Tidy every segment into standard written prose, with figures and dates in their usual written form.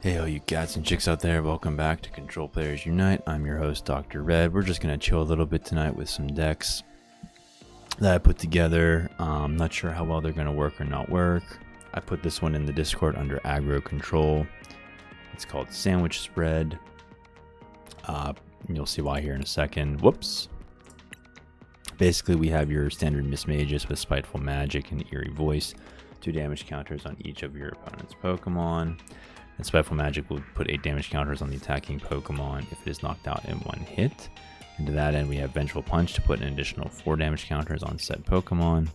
Hey, all you cats and chicks out there, welcome back to Control Players Unite. I'm your host, Dr. Red. We're just going to chill a little bit tonight with some decks that I put together. Not sure how well they're going to work or not work. I put this one in the Discord under Aggro Control. It's called Sandwich Spread. You'll see why here in a second. Whoops. Basically, we have your standard Mismagus with Spiteful Magic and Eerie Voice. 2 damage counters on each of your opponent's Pokemon. And Spiteful Magic will put 8 damage counters on the attacking Pokemon if it is knocked out in 1 hit. And to that end, we have Vengeful Punch to put an additional 4 damage counters on said Pokemon.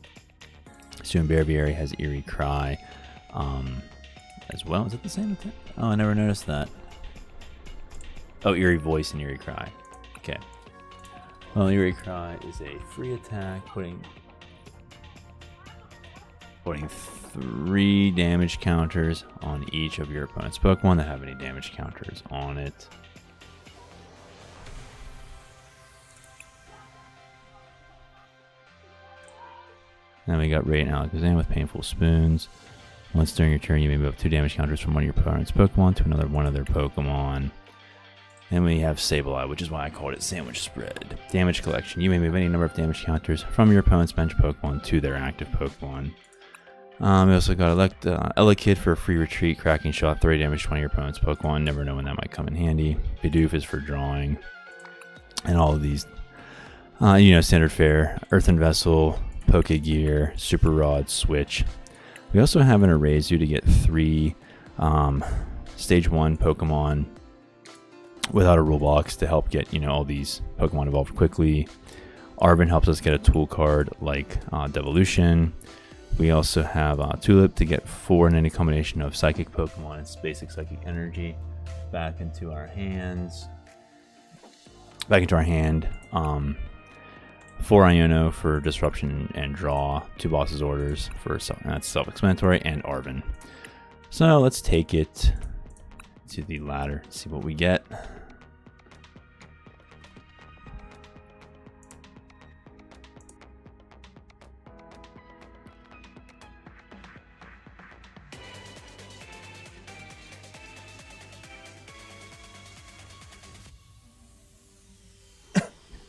Soon Berbieri has Eerie Cry as well. Is it the same attack? Oh, I never noticed that. Oh, Eerie Voice and Eerie Cry. Okay. Well, Eerie Cry is a free attack, putting 3 damage counters on each of your opponent's Pokemon that have any damage counters on it. Then we got Radiant Alakazam with Painful Spoons. Once during your turn, you may move 2 damage counters from one of your opponent's Pokemon to another one of their Pokemon. Then we have Sableye, which is why I called it Sandwich Spread. Damage Collection. You may move any number of damage counters from your opponent's bench Pokemon to their active Pokemon. We also got Elekid for a free retreat, cracking shot, 30 damage to one of your opponent's Pokemon. Never know when that might come in handy. Bidoof is for drawing. And all of these, standard fare. Earthen Vessel, Pokegear, Super Rod, Switch. We also have an Erazu to get 3 Stage 1 Pokemon without a rule box to help get, all these Pokemon evolved quickly. Arven helps us get a tool card like Devolution. We also have Tulip to get 4 in any combination of Psychic Pokemon and basic Psychic Energy back into our hands. 4 Iono for Disruption and Draw. 2 Boss's Orders for that's self-explanatory, and Arven. So let's take it to the ladder, see what we get.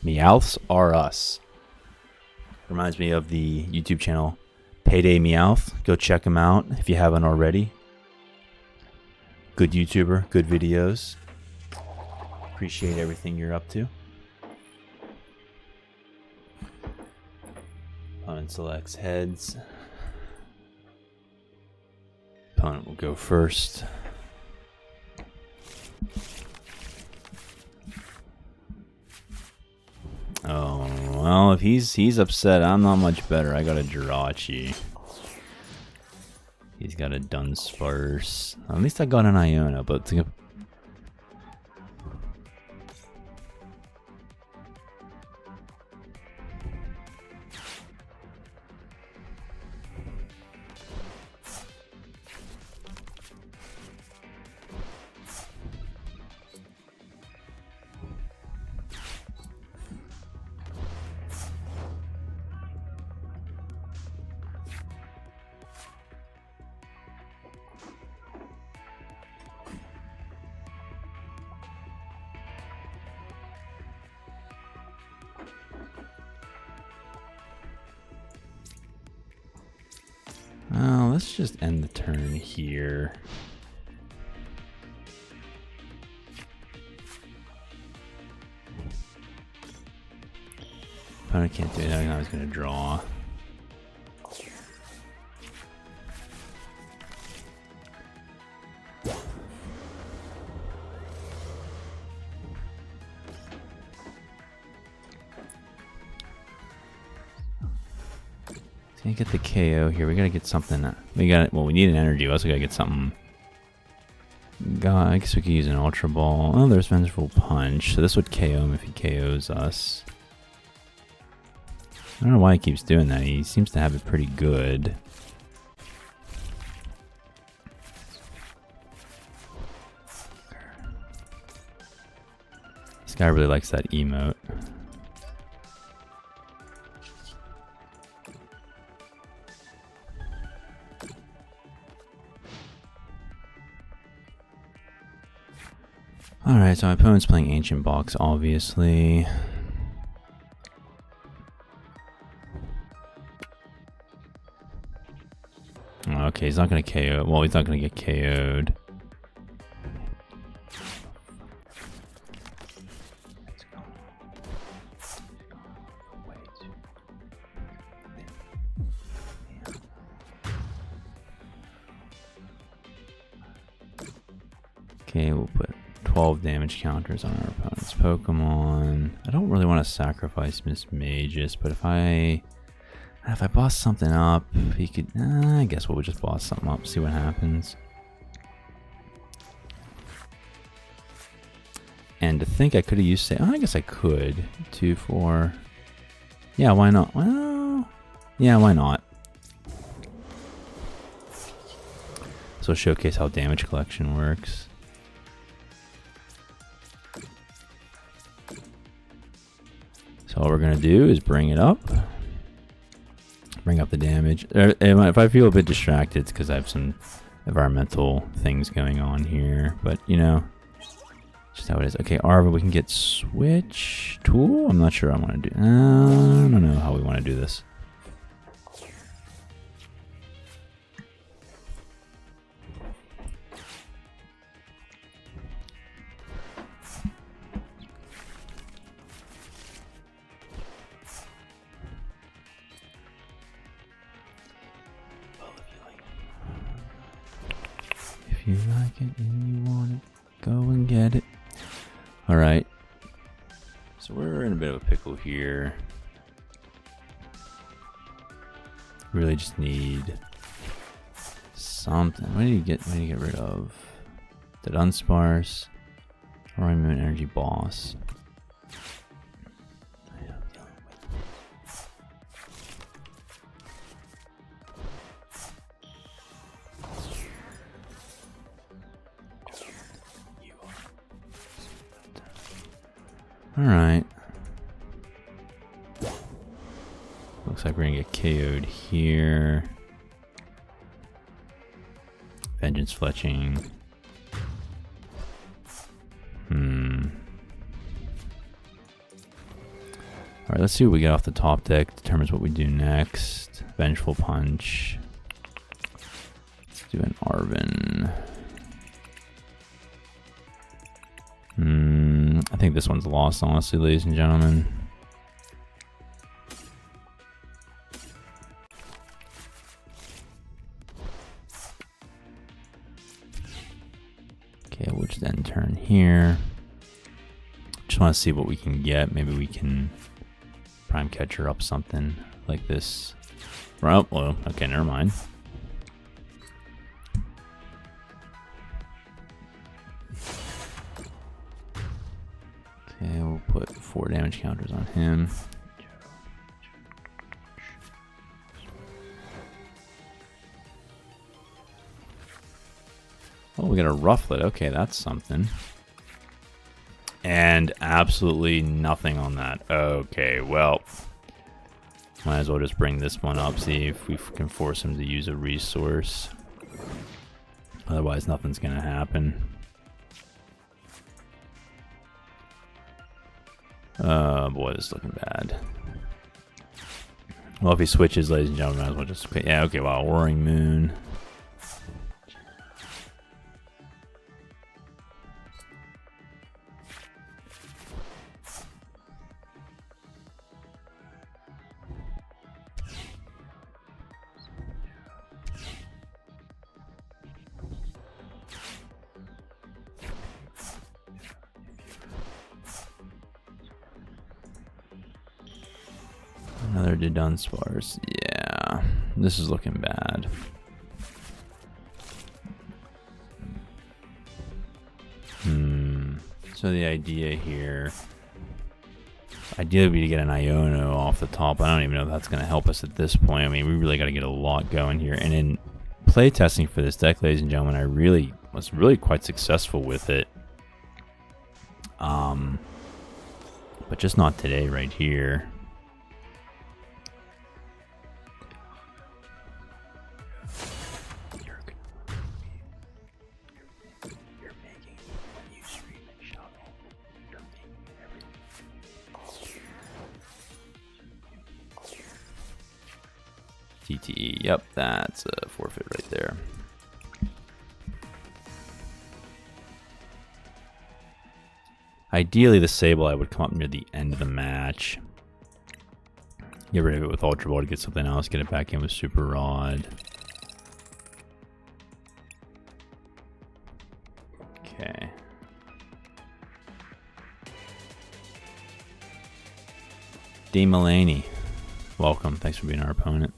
Meowths Are Us. Reminds me of the YouTube channel Payday Meowth. Go check him out if you haven't already. Good YouTuber, good videos. Appreciate everything you're up to. Opponent selects heads. Opponent will go first. Oh, well, if he's upset, I'm not much better. I got a Jirachi. He's got a Dunsparce. At least I got an Iona, but let's just end the turn here. Opponent can't do anything. I was going to draw. Can't get the KO here. We gotta get something. We need an energy. We also gotta get something. God, I guess we could use an Ultra Ball. Oh, there's Vengeful Punch. So this would KO him if he KOs us. I don't know why he keeps doing that. He seems to have it pretty good. This guy really likes that emote. Alright, so my opponent's playing Ancient Box, obviously. Okay, he's not going to KO. Well, he's not going to get KO'd. Okay, we'll put 12 damage counters on our opponent's Pokemon. I don't really want to sacrifice Miss Magus, but if I boss something up, he could. I guess we'll just boss something up, see what happens. And to think I could have used, I guess I could. 2, 4. Yeah, why not? Well, yeah, why not? So showcase how damage collection works. So all we're gonna do is bring it up. Bring up the damage. If I feel a bit distracted, it's because I have some environmental things going on here. But, you know, just how it is. Okay, Arva, we can get Switch Tool? I'm not sure I want to do. I don't know how we want to do this. If you like it and you want it, go and get it. Alright. So we're in a bit of a pickle here. Really just need something. What do you get rid of? The Dunsparce. Or Moon Energy Boss. Alright. Looks like we're gonna get KO'd here. Vengeance Fletching. Alright, let's see what we get off the top deck. Determines what we do next. Vengeful Punch. Let's do an Arven. I think this one's lost, honestly, ladies and gentlemen. Okay, we'll just then turn here. Just want to see what we can get. Maybe we can Prime Catcher up something like this. Oh, well, okay, never mind. Okay, we'll put 4 damage counters on him. Oh, we got a Rufflet. Okay, that's something. And absolutely nothing on that. Okay, well, might as well just bring this one up, see if we can force him to use a resource. Otherwise, nothing's gonna happen. Boy, this is looking bad. Well, if he switches, ladies and gentlemen, might as well just... Yeah, okay, wow, Roaring Moon. Another Dunsparce. Yeah, this is looking bad. So the idea here, ideally, would be to get an Iono off the top. I don't even know if that's going to help us at this point. I mean, we really got to get a lot going here. And in playtesting for this deck, ladies and gentlemen, I was really quite successful with it. But just not today, right here. You're making when you stream and shop. TTE. Yep, that's a forfeit right there. Ideally, the Sableye would come up near the end of the match. Get rid of it with Ultra Ball to get something else. Get it back in with Super Rod. Okay. D. Mulaney, welcome. Thanks for being our opponent.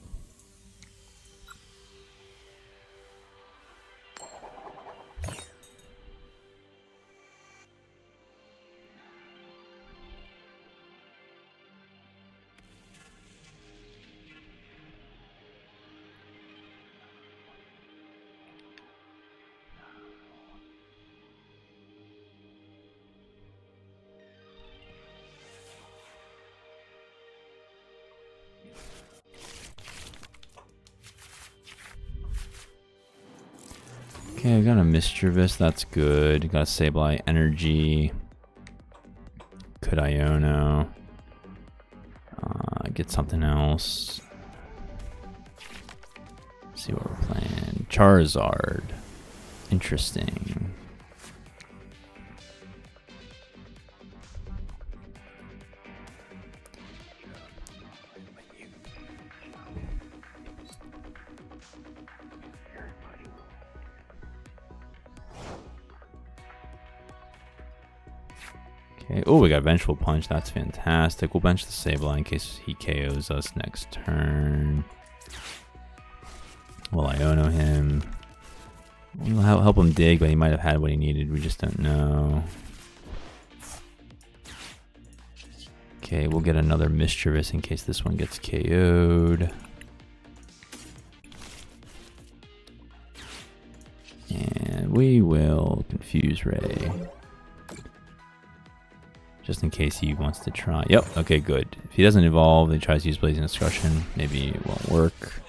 Okay, I got a Mischievous, that's good. Got a Sableye Energy. Could Iono. Get something else. Let's see what we're playing. Charizard. Interesting. Okay. Oh, we got Vengeful Punch. That's fantastic. We'll bench the Sableye in case he KOs us next turn. We'll Iono him. We'll help him dig, but he might have had what he needed. We just don't know. Okay, we'll get another Mischievous in case this one gets KO'd. And we will Confuse Ray. Just in case he wants to try. Yep, okay, good. If he doesn't evolve, he tries to use Blazing Discussion. Maybe it won't work.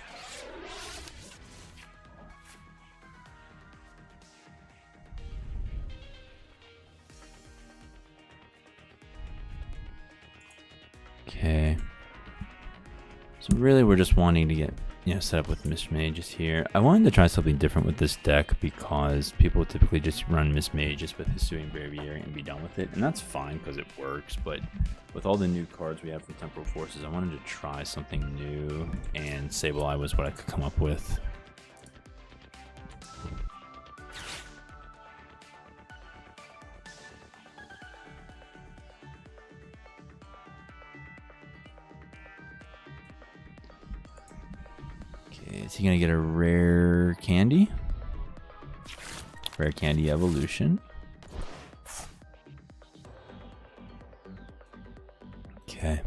Okay. So really we're just wanting to get, set up with Mismages here. I wanted to try something different with this deck because people typically just run Mismages with Hisuian Braviary and be done with it. And that's fine because it works, but with all the new cards we have from Temporal Forces, I wanted to try something new, and Sableye was what I could come up with. Is he gonna get a rare candy? Rare candy evolution. Okay.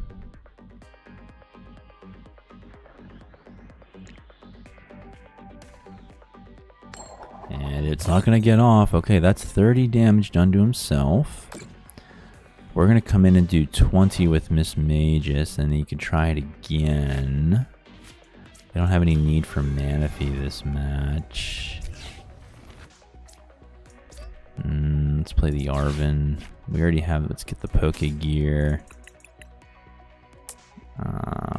And it's not gonna get off. Okay, that's 30 damage done to himself. We're gonna come in and do 20 with Mismagus, and then you can try it again. They don't have any need for Manaphy this match. Let's play the Arven. We already have, let's get the Pokegear.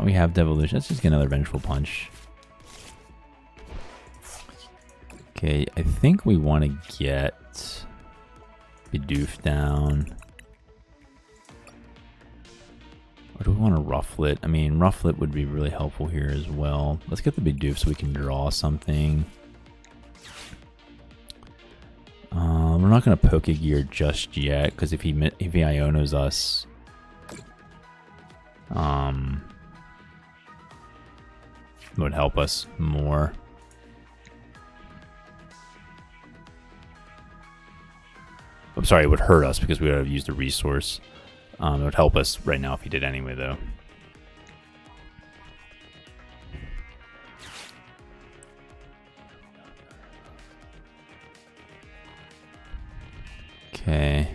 We have Devolution. Let's just get another Vengeful Punch. Okay, I think we want to get Bidoof down. Or do we want to Rufflet? I mean, Rufflet would be really helpful here as well. Let's get the Bidoof so we can draw something. We're not going to Pokegear just yet, because if he Ionos us, it would help us more. I'm sorry, it would hurt us because we would have used a resource. It would help us right now if he did anyway, though. Okay.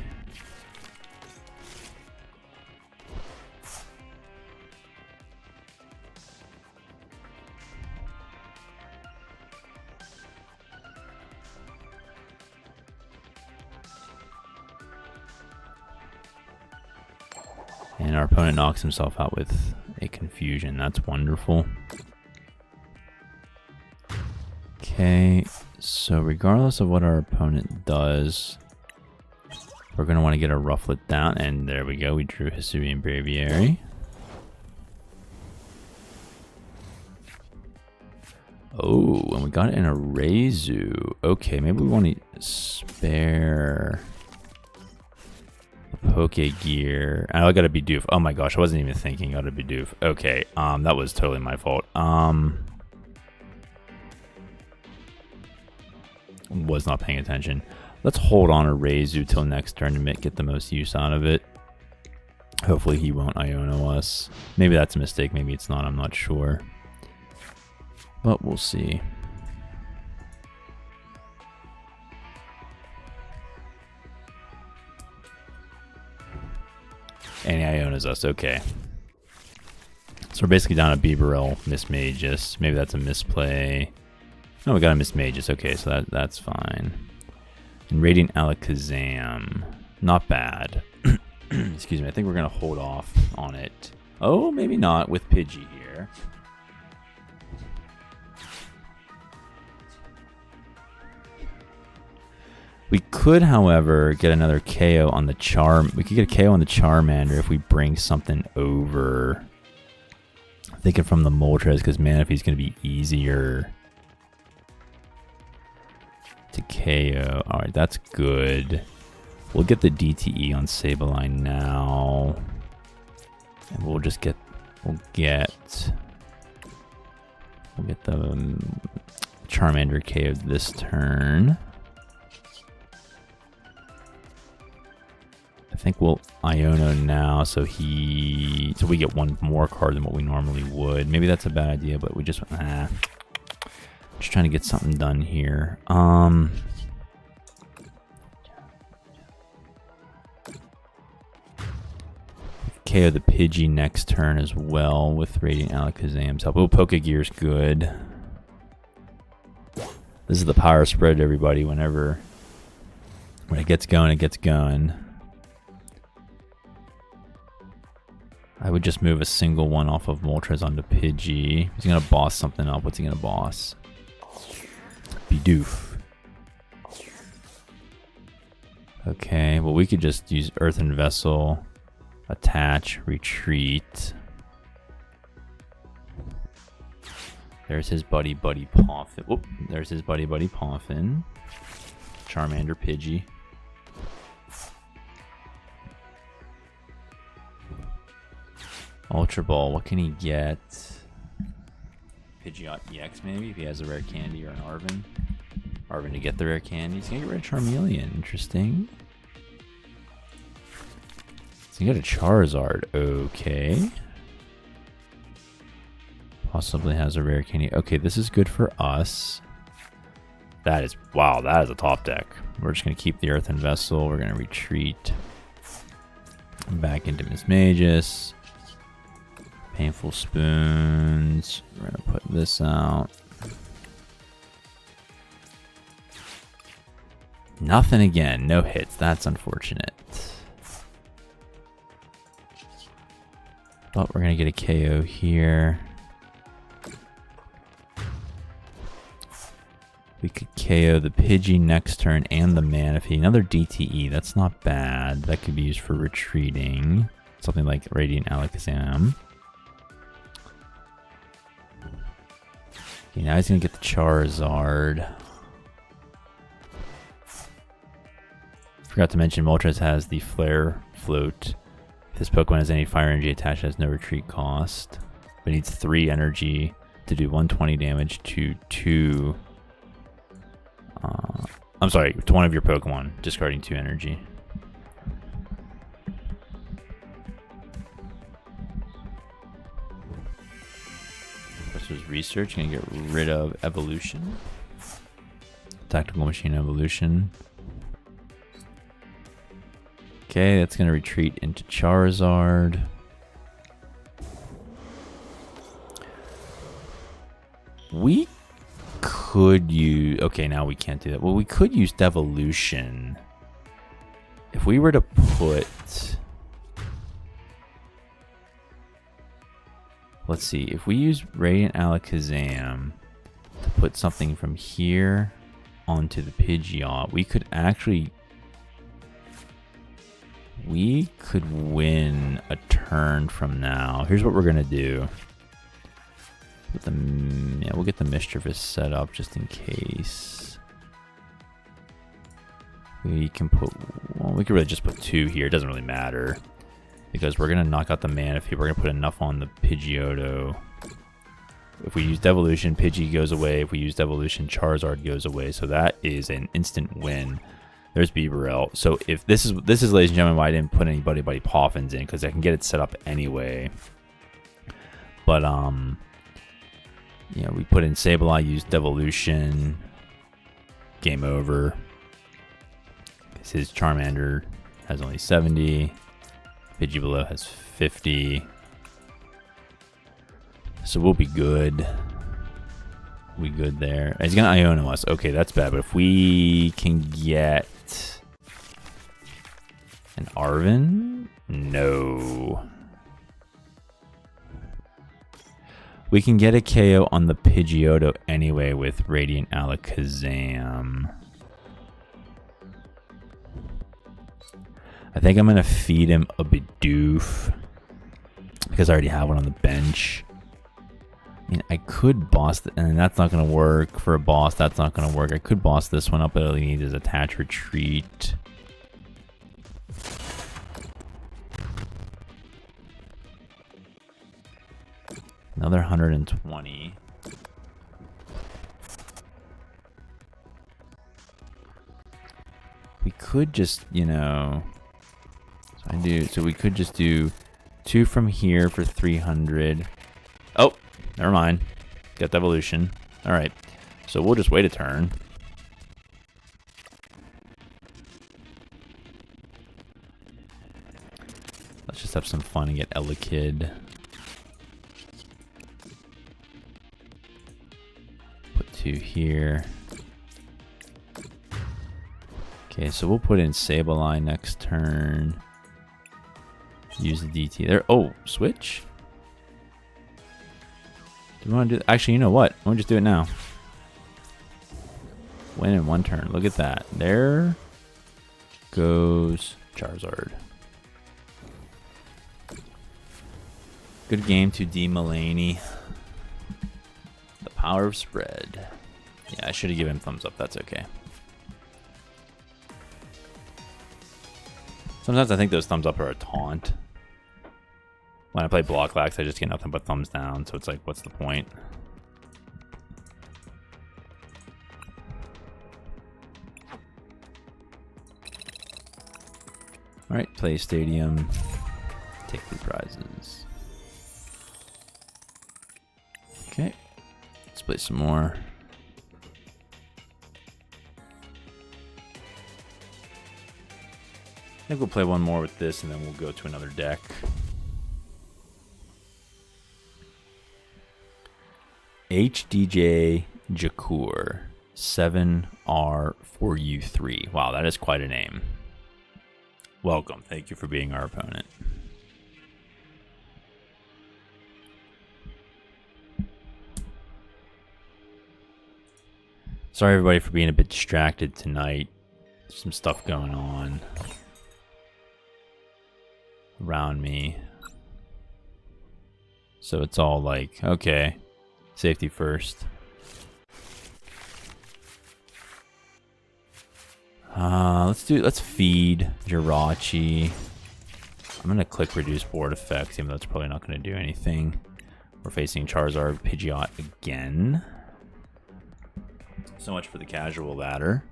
And our opponent knocks himself out with a Confusion. That's wonderful. Okay, so regardless of what our opponent does, we're going to want to get a Rufflet down, and there we go. We drew Hisuian Braviary. Oh, and we got it in a Reizu. Okay, maybe we want to spare the Pokegear. I got to be doof. Oh my gosh, I wasn't even thinking. Got to be doof. Okay, that was totally my fault. Was not paying attention. Let's hold on a Reizu till next turn to get the most use out of it. Hopefully he won't Iono us. Maybe that's a mistake. Maybe it's not. I'm not sure. But we'll see. And he Ionos us. Okay. So we're basically down a Bibarel, Mismagus. Maybe that's a misplay. No, we got a Mismagus. Okay, so that's fine. And Radiant Alakazam. Not bad. Excuse me. I think we're going to hold off on it. Oh, maybe not with Pidgey here. We could, however, get another KO on the We could get a KO on the Charmander if we bring something over. I'm thinking from the Moltres, because Manaphy's going to be easier to KO. Alright, that's good. We'll get the DTE on Sableye now. And we'll just get... We'll get the Charmander KO this turn. I think we'll Iono now, so we get one more card than what we normally would. Maybe that's a bad idea, but we just just trying to get something done here. KO the Pidgey next turn as well with Radiant Alakazam's help. Oh, Pokegear's good. This is the power spread, everybody. When it gets going, it gets going. I would just move a single one off of Moltres onto Pidgey. He's going to boss something up. What's he going to boss? Bidoof. Okay, well we could just use Earthen Vessel, attach, retreat. There's his buddy Poffin. Oh, there's his buddy Poffin. Charmander, Pidgey. Ultra Ball, what can he get? Pidgeot EX maybe, if he has a rare candy, or an Arven. Arven to get the rare candy. He's gonna get rid of Charmeleon, interesting. So you got a Charizard, okay. Possibly has a rare candy. Okay, this is good for us. That is, wow, that is a top deck. We're just gonna keep the Earthen Vessel. We're gonna retreat back into Mismagus. Painful Spoons. We're gonna put this out. Nothing again. No hits. That's unfortunate. But we're gonna get a KO here. We could KO the Pidgey next turn and the Manaphy. Another DTE. That's not bad. That could be used for retreating. Something like Radiant Alakazam. Okay, now he's gonna get the Charizard. Forgot to mention Moltres has the Flare Float. If this Pokemon has any fire energy attached, it has no retreat cost. But it needs 3 energy to do 120 damage to 2. I'm sorry, to one of your Pokemon, discarding 2 energy. Professor's Research, gonna get rid of Evolution. Tactical Machine Evolution. Okay, that's gonna retreat into Charizard. We could use... Okay, now we can't do that. Well, we could use Devolution. If we were to put... Let's see. If we use Radiant Alakazam to put something from here onto the Pidgeot. We could actually... We could win a turn from now. Here's what we're going to do. We'll get the Mischievous set up just in case. We can put... Well, we could really just put 2 here. It doesn't really matter. Because we're going to knock out the Manaphy. We're going to put enough on the Pidgeotto. If we use Devolution, Pidgey goes away. If we use Devolution, Charizard goes away. So that is an instant win. There's Beaverell. So if this is, ladies and gentlemen, why I didn't put any Buddy Poffins in, because I can get it set up anyway. But you know, we put in Sableye, use Devolution, game over. His Charmander has only 70. Pidgeot has 50. So we'll be good. We good there. He's gonna Iono us. Okay, that's bad. But if we can get an Arven, no. We can get a KO on the Pidgeotto anyway with Radiant Alakazam. I think I'm gonna feed him a Bidoof because I already have one on the bench. I mean, I could boss, and that's not going to work for a boss. That's not going to work. I could boss this one up, but all he needs is Attach Retreat. Another 120. We could just, you know, so we could just do 2 from here for 300. Oh! Never mind. Got Devolution. Alright. So we'll just wait a turn. Let's just have some fun and get Elekid. Put 2 here. Okay, so we'll put in Sableye next turn. Use the DT there. Oh, switch? Do we want to do... Actually, you know what? We'll just do it now. Win in 1 turn. Look at that. There goes Charizard. Good game to D. Mulaney. The power of spread. Yeah, I should have given him thumbs up. That's okay. Sometimes I think those thumbs up are a taunt. When I play Block Lax, I just get nothing but thumbs down, so it's like, what's the point? Alright, play Stadium. Take 3 prizes. Okay. Let's play some more. I think we'll play one more with this, and then we'll go to another deck. HDJ Jakur 7R4U3. Wow, that is quite a name. Welcome. Thank you for being our opponent. Sorry everybody for being a bit distracted tonight. There's some stuff going on around me. So it's all like, okay. Safety first. Let's feed Jirachi. I'm gonna click reduce board effects, even though it's probably not gonna do anything. We're facing Charizard Pidgeot again. So much for the casual ladder.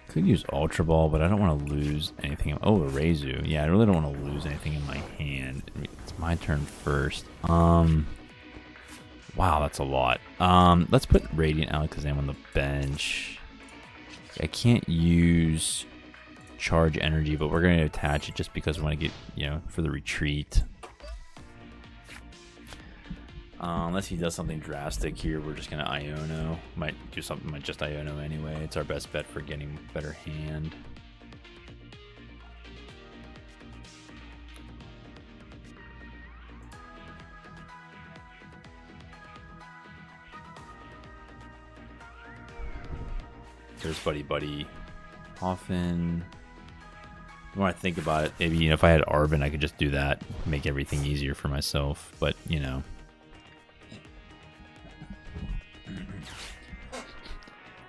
Could use Ultra Ball, but I don't want to lose anything. Oh, a Reizu. Yeah, I really don't want to lose anything in my hand. It's my turn first. Wow, that's a lot. Let's put Radiant Alakazam on the bench. I can't use Charge Energy, but we're going to attach it just because we want to get, you know, for the retreat. Unless he does something drastic here, we're just gonna Iono. Might do something, might just Iono anyway. It's our best bet for getting better hand. There's Buddy Buddy. Often, when I think about it, maybe, you know, if I had Arvin, I could just do that, make everything easier for myself. But, you know,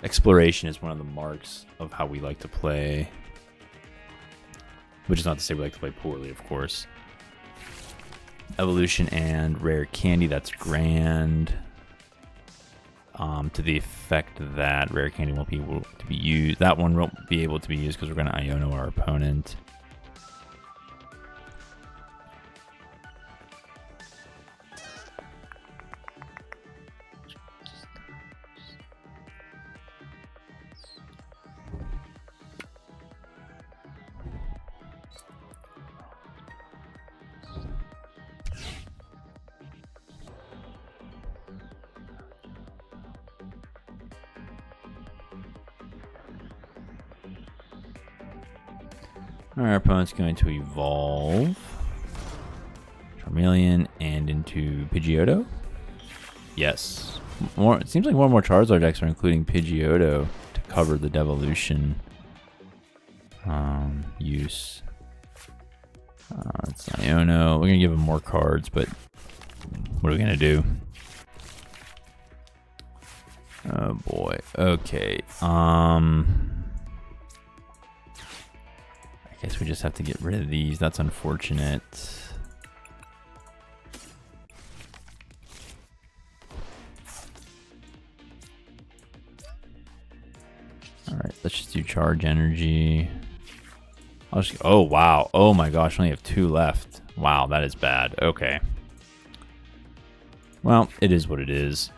exploration is one of the marks of how we like to play. Which is not to say we like to play poorly, of course. Evolution and rare candy, that's grand. To the effect that rare candy won't be able to be used. That one won't be able to be used because we're going to Iono our opponent. Our opponent's going to evolve Charmeleon and into Pidgeotto. Yes. More. It seems like more and more Charizard decks are including Pidgeotto to cover the devolution use. It's Iono. We're going to give him more cards, but what are we going to do? Oh boy. Okay. I guess we just have to get rid of these. That's unfortunate. Alright, let's just do charge energy. I'll just, oh wow. Oh my gosh, I only have 2 left. Wow, that is bad. Okay. Well, it is what it is.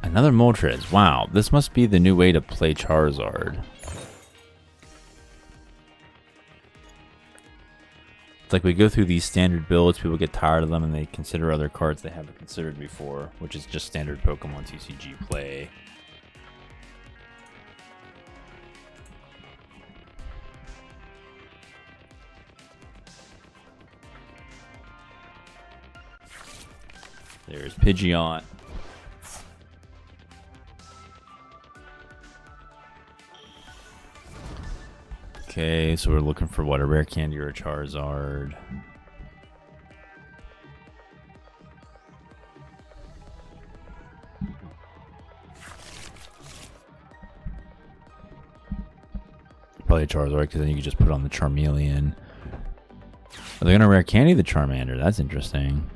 Another Moltres. Wow, this must be the new way to play Charizard. It's like we go through these standard builds, people get tired of them, and they consider other cards they haven't considered before, which is just standard Pokemon TCG play. There's Pidgeot. Okay, so we're looking for what, a rare candy or a Charizard. Probably a Charizard, because then you can just put on the Charmeleon. Are they gonna rare candy the Charmander? That's interesting.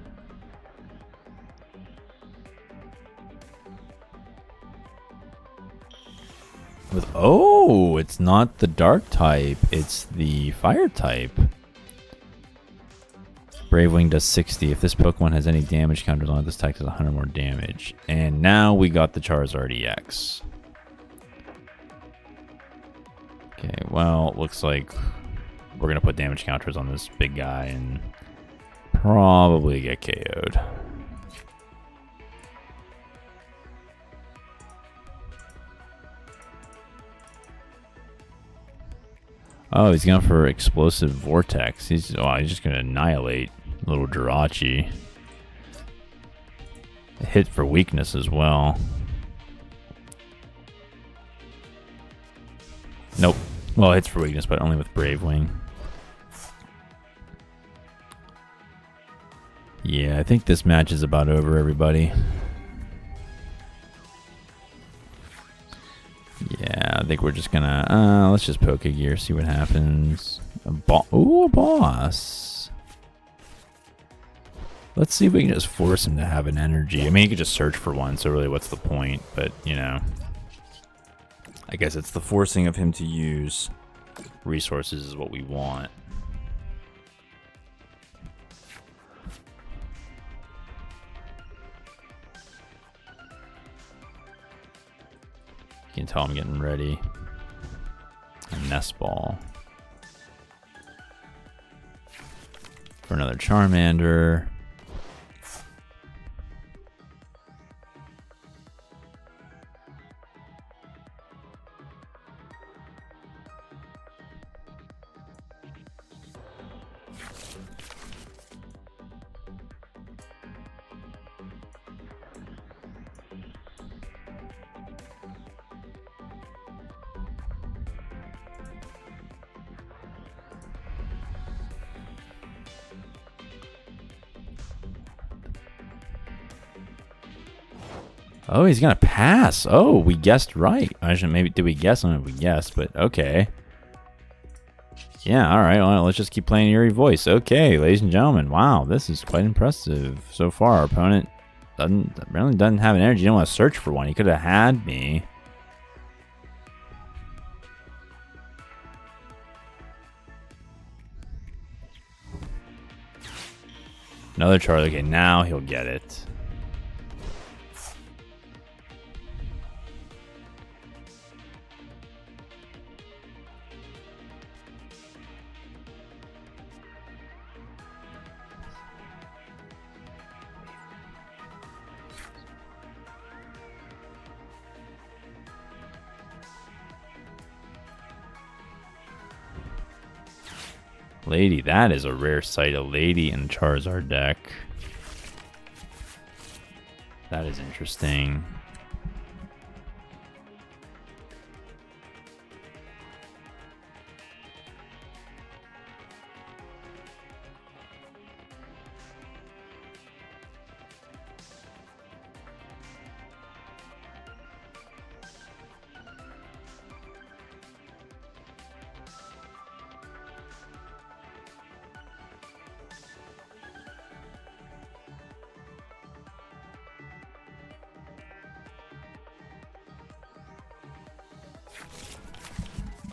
With, oh, it's not the dark type, it's the fire type. Brave Wing does 60. If this Pokemon has any damage counters on it, this type does 100 more damage. And now we got the Charizard EX. Okay, well, looks like we're going to put damage counters on this big guy and probably get KO'd. Oh, he's going for Explosive Vortex. He's just going to annihilate little Jirachi. A hit for weakness as well. Nope. Well, it hits for weakness, but only with Brave Wing. Yeah, I think this match is about over, everybody. Yeah, I think we're just gonna, let's just Pokegear, see what happens. Ooh, a boss. Let's see if we can just force him to have an energy. I mean, he could just search for one, so really what's the point? But, you know, I guess it's the forcing of him to use resources is what we want. You can tell I'm getting ready. Nest Ball. For another Charmander. Oh, he's gonna pass. Oh, we guessed right. I shouldn't, maybe did we guess? I don't know if we guessed, but okay. Yeah, all right. Well, let's just keep playing Eerie Voice. Okay, ladies and gentlemen. Wow, this is quite impressive so far. Our opponent really doesn't have an energy. He didn't want to search for one. He could have had me. Another Charlie. Okay, now he'll get it. Lady, that is a rare sight. A Lady in Charizard deck. That is interesting.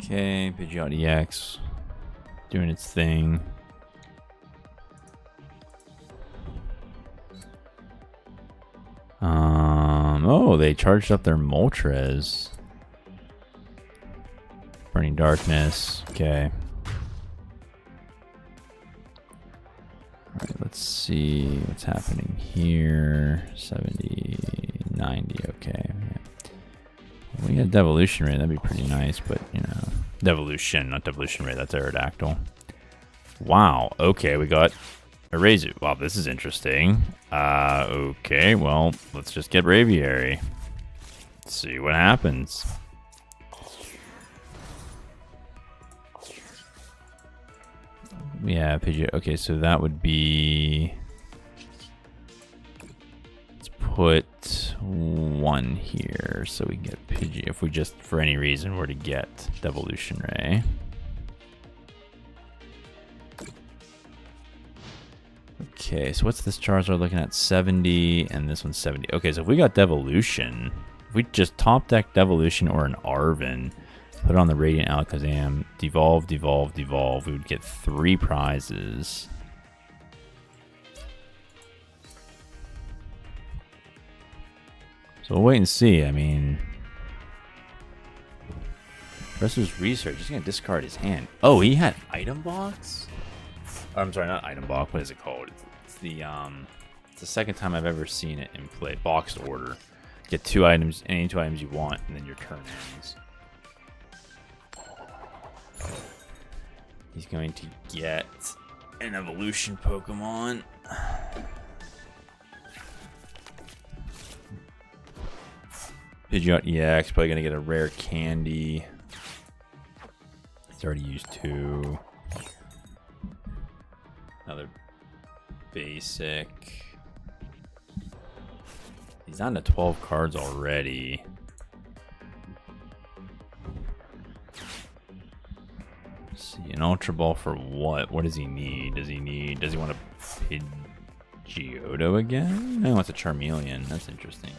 Okay, Pidgeot EX doing its thing. Oh, they charged up their Moltres. Burning Darkness. Okay. Alright, let's see what's happening here. 70, 90, okay. We got Devolution Ray, that'd be pretty nice, but you know. Devolution, not Devolution Ray, that's Aerodactyl. Wow, okay, we got Erazu. Wow, this is interesting. Okay, well, let's just get Braviary. See what happens. Yeah, Pidgeot. Okay, so that would be... Let's put one here so we can get Pidgeot if we just, for any reason, were to get Devolution Ray. Okay, so what's this Charizard looking at? 70, and this one's 70. Okay, so if we got Devolution, if we just top deck Devolution or an Arven, put it on the Radiant Alakazam, devolve, devolve, devolve, we would get 3 prizes. So we'll wait and see. I mean, Professor's Research. He's gonna discard his hand. Oh, he had Item Box? Oh, I'm sorry, not Item Box. What is it called? It's the second time I've ever seen it in play. Boxed Order. Get 2 items, any 2 items you want, and then your turn ends. He's going to get an evolution Pokemon. Pidgeot EX, probably going to get a rare candy. He's already used 2. Another basic. He's on to 12 cards already. Let's see, an Ultra Ball for what? What does he need? Does he want a Pidgeotto again? No, he wants a Charmeleon. That's interesting.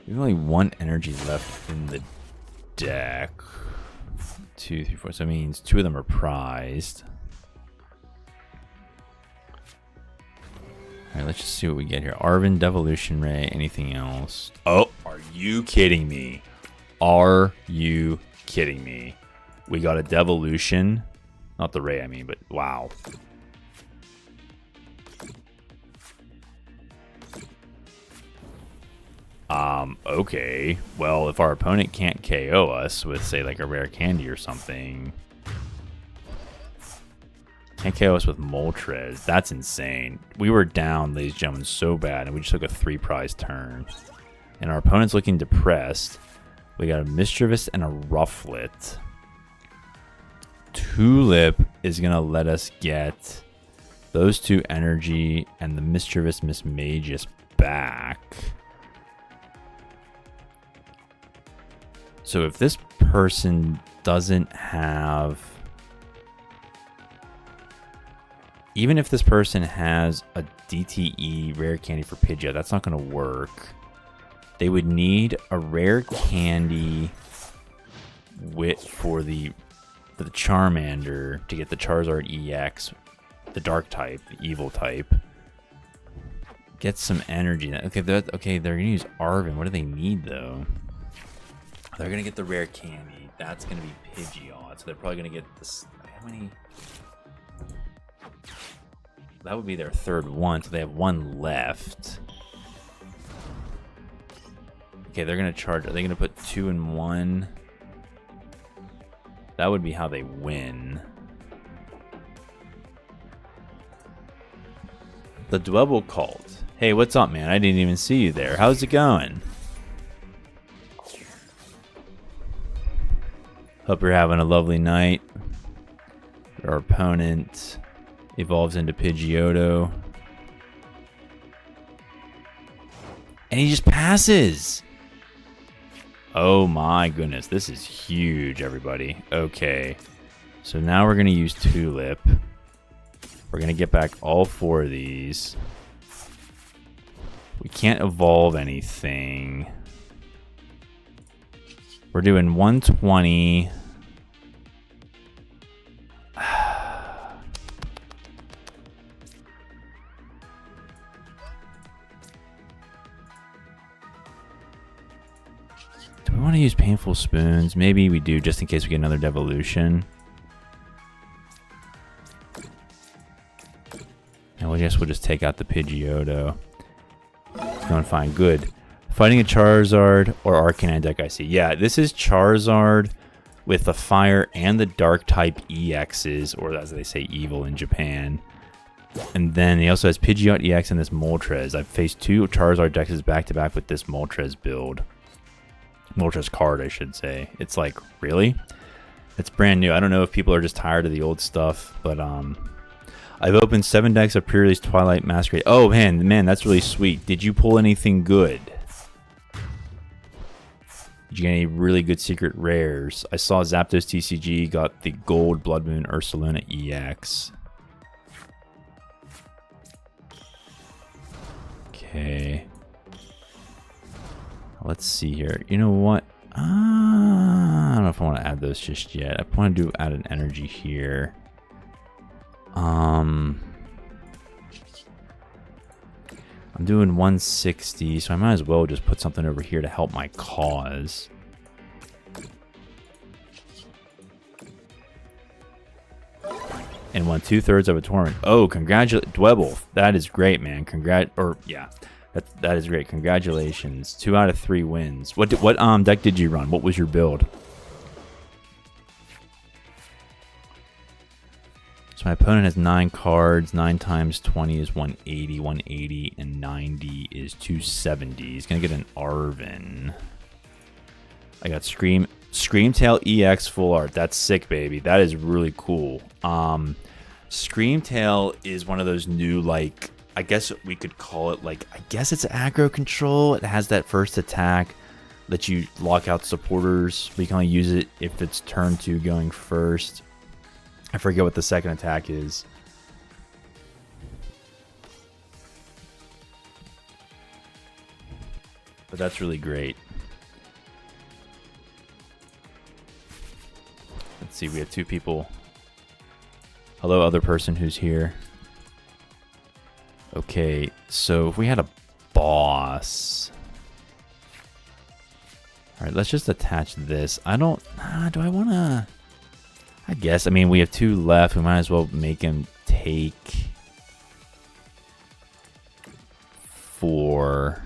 We have only 1 energy left in the deck. 2, 3, 4. So that means 2 of them are prized. Alright, let's just see what we get here. Arven, Devolution Ray, anything else? Oh, are you kidding me? Are you kidding me? We got a Devolution. Not the Ray, I mean, but wow. Okay. Well, if our opponent can't KO us with, say, like a rare candy or something. Can't KO us with Moltres. That's insane. We were down, ladies and gentlemen, so bad, and we just took a 3-prize turn. And our opponent's looking depressed. We got a Mischievous and a Rufflet. Tulip is going to let us get those 2 energy and the Mischievous Mismagius back. So if this person doesn't have... Even if this person has a DTE rare candy for Pidgeot, that's not going to work. They would need a rare candy for the Charmander to get the Charizard EX, the Dark type, the Evil type. Get some energy. Okay, they're going to use Arven. What do they need, though? They're going to get the rare candy. That's going to be Pidgeot. So they're probably going to get this. How many? That would be their 3rd one. So they have 1 left. Okay, they're going to charge. Are they going to put 2 in 1? That would be how they win. The Dwebble Cult. Hey, what's up, man? I didn't even see you there. How's it going? Hope you're having a lovely night. Our opponent evolves into Pidgeotto. And he just passes. Oh my goodness. This is huge, everybody. Okay. So now we're going to use Tulip. We're going to get back all 4 of these. We can't evolve anything. We're doing 120. Do we want to use Painful Spoons? Maybe we do, just in case we get another Devolution. And I guess we'll just take out the Pidgeotto. It's going fine. Good. Fighting a Charizard or Arcanine deck, I see. Yeah, this is Charizard with the Fire and the Dark type EXs, or as they say, Evil in Japan. And then he also has Pidgeot EX and this Moltres. I've faced 2 Charizard decks back to back with this Moltres build. Moltres card, I should say. It's like, really? It's brand new. I don't know if people are just tired of the old stuff, but I've opened 7 decks of pre-release Twilight Masquerade. Oh man, that's really sweet. Did you pull anything good? Did you get any really good secret rares? I saw Zapdos TCG got the gold Blood Moon Ursaluna EX. Okay. Let's see here. You know what? I don't know if I want to add those just yet. I want to add an energy here. I'm doing 160, so I might as well just put something over here to help my cause. And won 2/3 of a tournament. Oh, congratulations, Dwebble. That is great, man. That is great. Congratulations. 2 out of 3 wins. What deck did you run? What was your build? So my opponent has 9 cards. 9 times 20 is 180. 180 and 90 is 270. He's gonna get an Arven. I got Screamtail EX full art. That's sick, baby. That is really cool. Screamtail is one of those new, like, I guess we could call it, like, I guess it's aggro control. It has that first attack that you lock out supporters. We can only use it if it's turn 2 going first. I forget what the second attack is. But that's really great. Let's see, we have 2 people. Hello, other person who's here. Okay, so if we had a boss... Alright, let's just attach this. I don't... do I want to... I guess, I mean, we have 2 left. We might as well make him take... 4...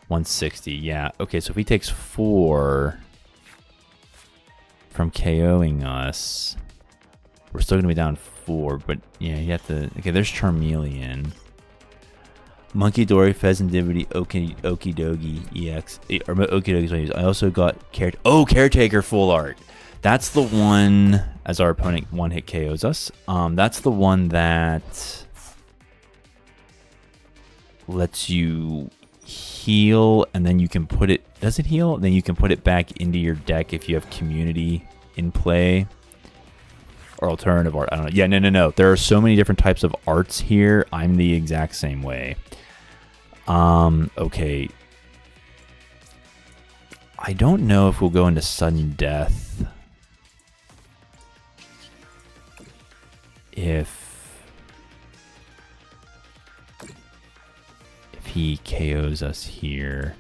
160, yeah. Okay, so if he takes 4 from KOing us, we're still going to be down 4, but yeah, you have to... Okay, there's Charmeleon. Monkey Dory, Pheasantivity, Okie Dogie, EX. Or Okie Dogie is what I use. I also got Caretaker full art. That's the one, as our opponent one-hit KOs us. That's the one that lets you heal, and then you can put it... Does it heal? Then you can put it back into your deck if you have Community in play. Or alternative art. I don't know. Yeah, no. There are so many different types of arts here. I'm the exact same way. Okay. I don't know if we'll go into sudden death. If he KOs us here.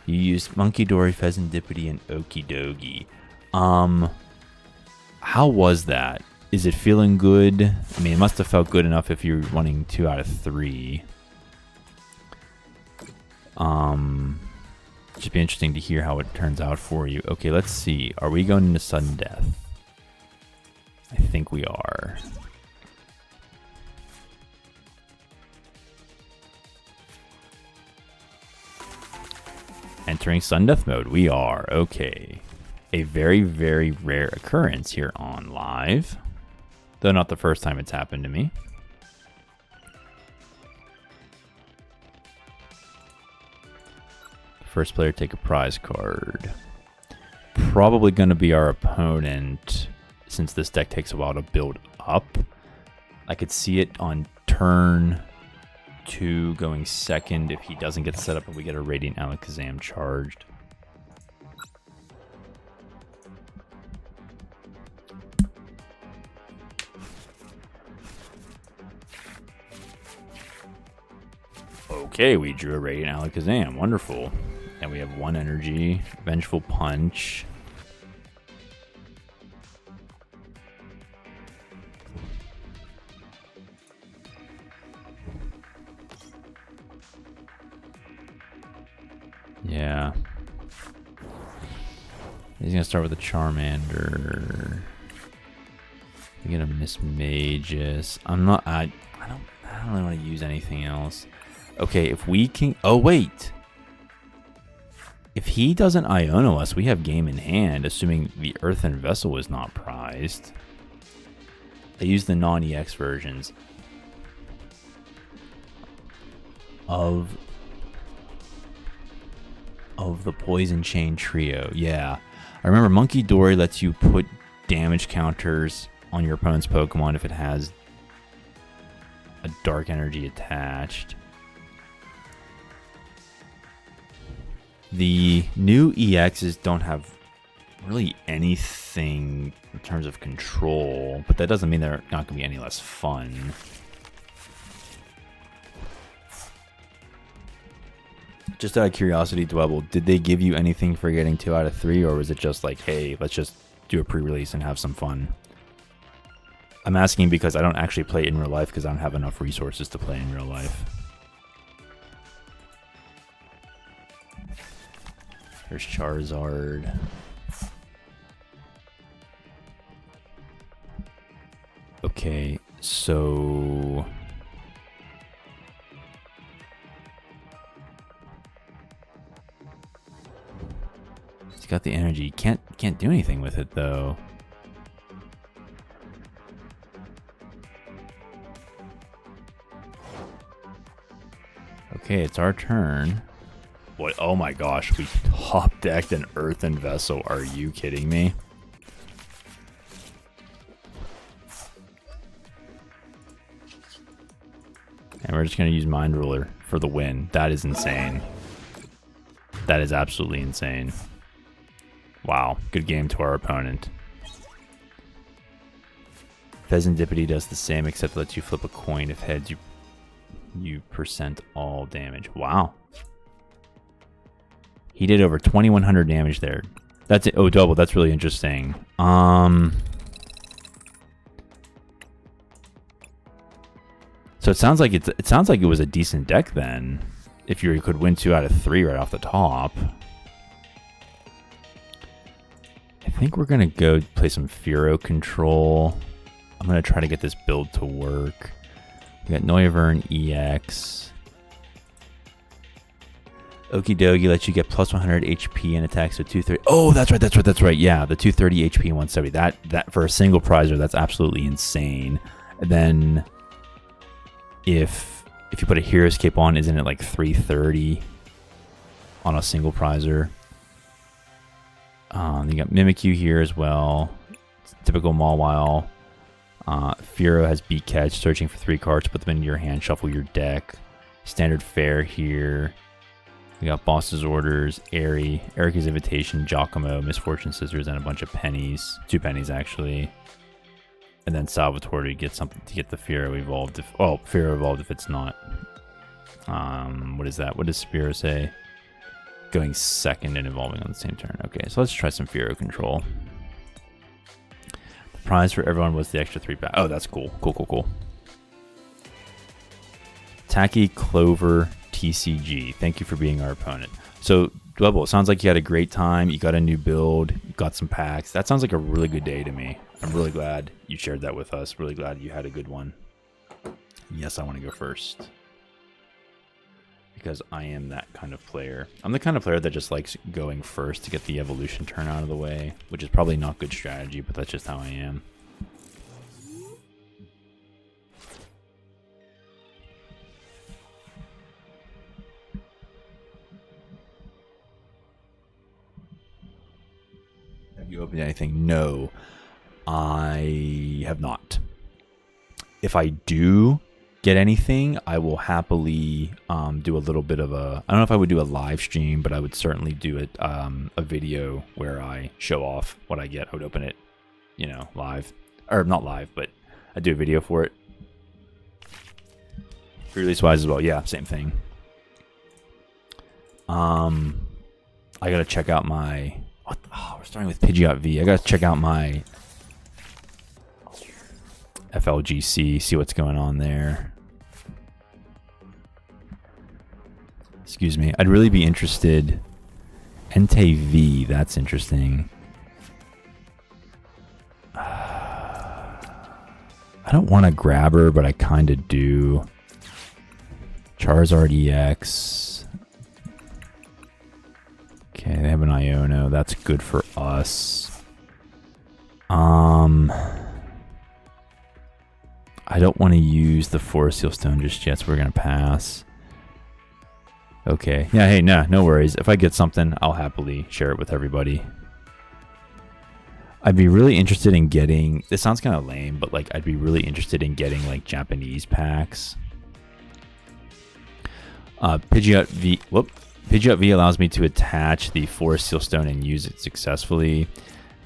You use Monkey Dory, Pheasantipity, and Okie Dogie. How was that? Is it feeling good? I mean, it must have felt good enough if you're running 2 out of 3. Just be interesting to hear how it turns out for you. Okay, let's see. Are we going into sudden death? I think we are. Entering sudden death mode. We are. Okay. A very, very rare occurrence here on live. Though not the first time it's happened to me. First player take a prize card. Probably going to be our opponent, since this deck takes a while to build up. I could see it on turn 2 going second if he doesn't get set up and we get a Radiant Alakazam charged. Okay, we drew a Radiant Alakazam. Wonderful. And we have 1 energy. Vengeful Punch. Yeah. He's gonna start with a Charmander. We get a Miss Magus. I don't really want to use anything else. Okay, if we can... Oh, wait. If he doesn't Iono us, we have game in hand, assuming the Earthen Vessel is not prized. I use the non-EX versions of the Poison Chain Trio. Yeah. I remember Monkey Dory lets you put damage counters on your opponent's Pokemon if it has a Dark Energy attached. The new EXs don't have really anything in terms of control, but that doesn't mean they're not going to be any less fun. Just out of curiosity, Dwebble, did they give you anything for getting 2 out of 3, or was it just like, hey, let's just do a pre-release and have some fun? I'm asking because I don't actually play it in real life because I don't have enough resources to play in real life. There's Charizard. Okay, so... He's got the energy. Can't do anything with it, though. Okay, it's our turn. What? Oh my gosh, we top decked an Earthen Vessel. Are you kidding me? And we're just going to use Mind Ruler for the win. That is insane. That is absolutely insane. Wow, good game to our opponent. Pheasantipity does the same, except lets you flip a coin. If heads, you percent all damage. Wow. He did over 2,100 damage there. That's it. Oh, double. That's really interesting. So it sounds like it was a decent deck then. If you could win 2 out of 3 right off the top. I think we're gonna go play some Furo control. I'm gonna try to get this build to work. We got Noivern EX. Okie dokie lets you get plus 100 HP and attacks with 230. Oh, that's right. Yeah, the 230 HP and 170. That for a single prizer, that's absolutely insane. And then if you put a Hero's Cape on, isn't it like 330 on a single prizer? You got Mimikyu here as well. It's typical Mawile. Furo has Beat Catch, searching for 3 cards, put them into your hand, shuffle your deck. Standard fare here. We got Boss's Orders, Airy, Erica's Invitation, Giacomo, Misfortune Scissors, and a bunch of pennies. 2 pennies, actually. And then Salvatore to get something to get the Furo evolved. Furo evolved if it's not. What is that? What does Spiro say? Going second and evolving on the same turn. Okay, so let's try some Furo control. The prize for everyone was the extra 3 pack. Oh, that's cool. Cool. Tacky Clover TCG. Thank you for being our opponent. So, Dwebble, it sounds like you had a great time. You got a new build. You got some packs. That sounds like a really good day to me. I'm really glad you shared that with us. Really glad you had a good one. Yes, I want to go first. Because I am that kind of player. I'm the kind of player that just likes going first to get the evolution turn out of the way, which is probably not good strategy, but that's just how I am. Have you opened anything? No, I have not. If I do get anything, I will happily do a little bit of a, I don't know if I would do a live stream, but I would certainly do it a video where I show off what I get. I would open it, you know, live, or not live, but I do a video for it. Release wise as well, yeah, same thing. I gotta check out my, we're starting with Pidgeot V. I gotta check out my FLGC, see what's going on there. Excuse me. I'd really be interested. Entei V, that's interesting. I don't want to grab her, but I kind of do. Charizard EX. Okay, they have an Iono. That's good for us. I don't want to use the Forest Seal Stone just yet, so we're going to pass. Okay. Yeah, hey, no worries. If I get something, I'll happily share it with everybody. I'd be really interested in getting... This sounds kind of lame, but like I'd be really interested in getting like Japanese packs. Pidgeot V allows me to attach the Forest Seal Stone and use it successfully.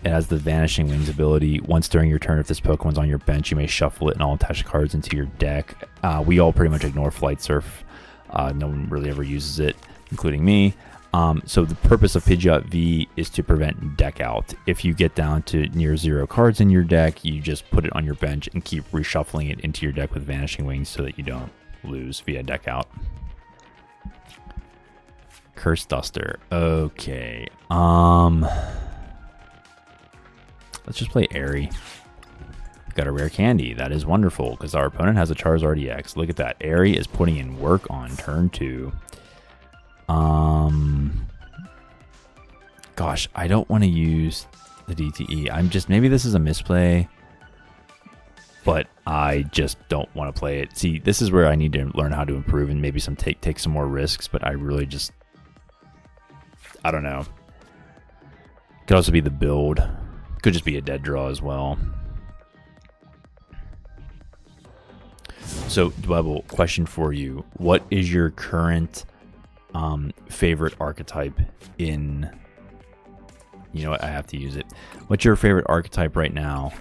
It has the Vanishing Wings ability. Once during your turn, if this Pokemon's on your bench, you may shuffle it and all attached cards into your deck. We all pretty much ignore Flight Surf. No one really ever uses it, including me. So the purpose of Pidgeot V is to prevent deck out. If you get down to near 0 cards in your deck, you just put it on your bench and keep reshuffling it into your deck with Vanishing Wings so that you don't lose via deck out. Curse Duster. Okay. Let's just play Airy. Got a rare candy. That is wonderful because our opponent has a Charizard EX. Look at that. Airy is putting in work on turn 2. Gosh, I don't want to use the DTE. Maybe this is a misplay, but I just don't want to play it. See, this is where I need to learn how to improve and maybe take some more risks, but I really just, I don't know. Could also be the build. Could just be a dead draw as well. So, Dwebble, question for you. What is your current favorite archetype in... You know what? I have to use it. What's your favorite archetype right now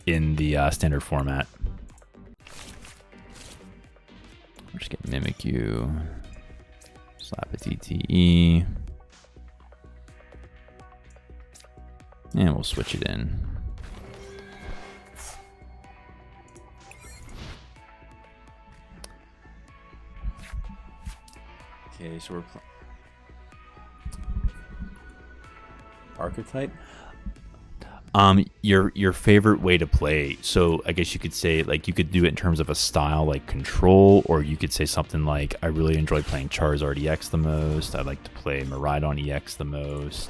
in the standard format. Just get Mimikyu, slap a TTE, and we'll switch it in. Okay, so we're archetype. Your favorite way to play. So I guess you could say, like, you could do it in terms of a style like control, or you could say something like, I really enjoy playing Charizard EX the most. I like to play Miraidon EX the most.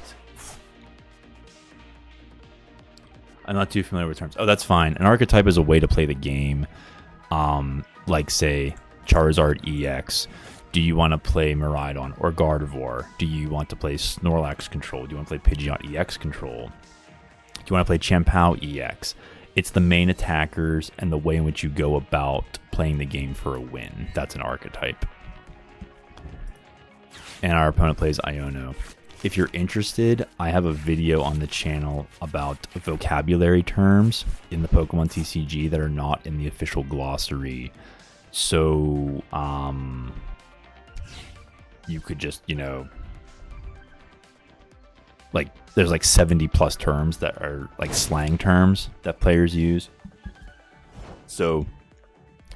I'm not too familiar with terms. Oh, that's fine. An archetype is a way to play the game. Like say Charizard EX. Do you want to play Miraidon or Gardevoir? Do you want to play Snorlax control? Do you want to play Pidgeot EX control? Do you want to play Chien-Pao EX? It's the main attackers and the way in which you go about playing the game for a win. That's an archetype. And our opponent plays Iono. If you're interested, I have a video on the channel about vocabulary terms in the Pokemon TCG that are not in the official glossary. So, you could just, you know, like, there's like 70 plus terms that are like slang terms that players use. So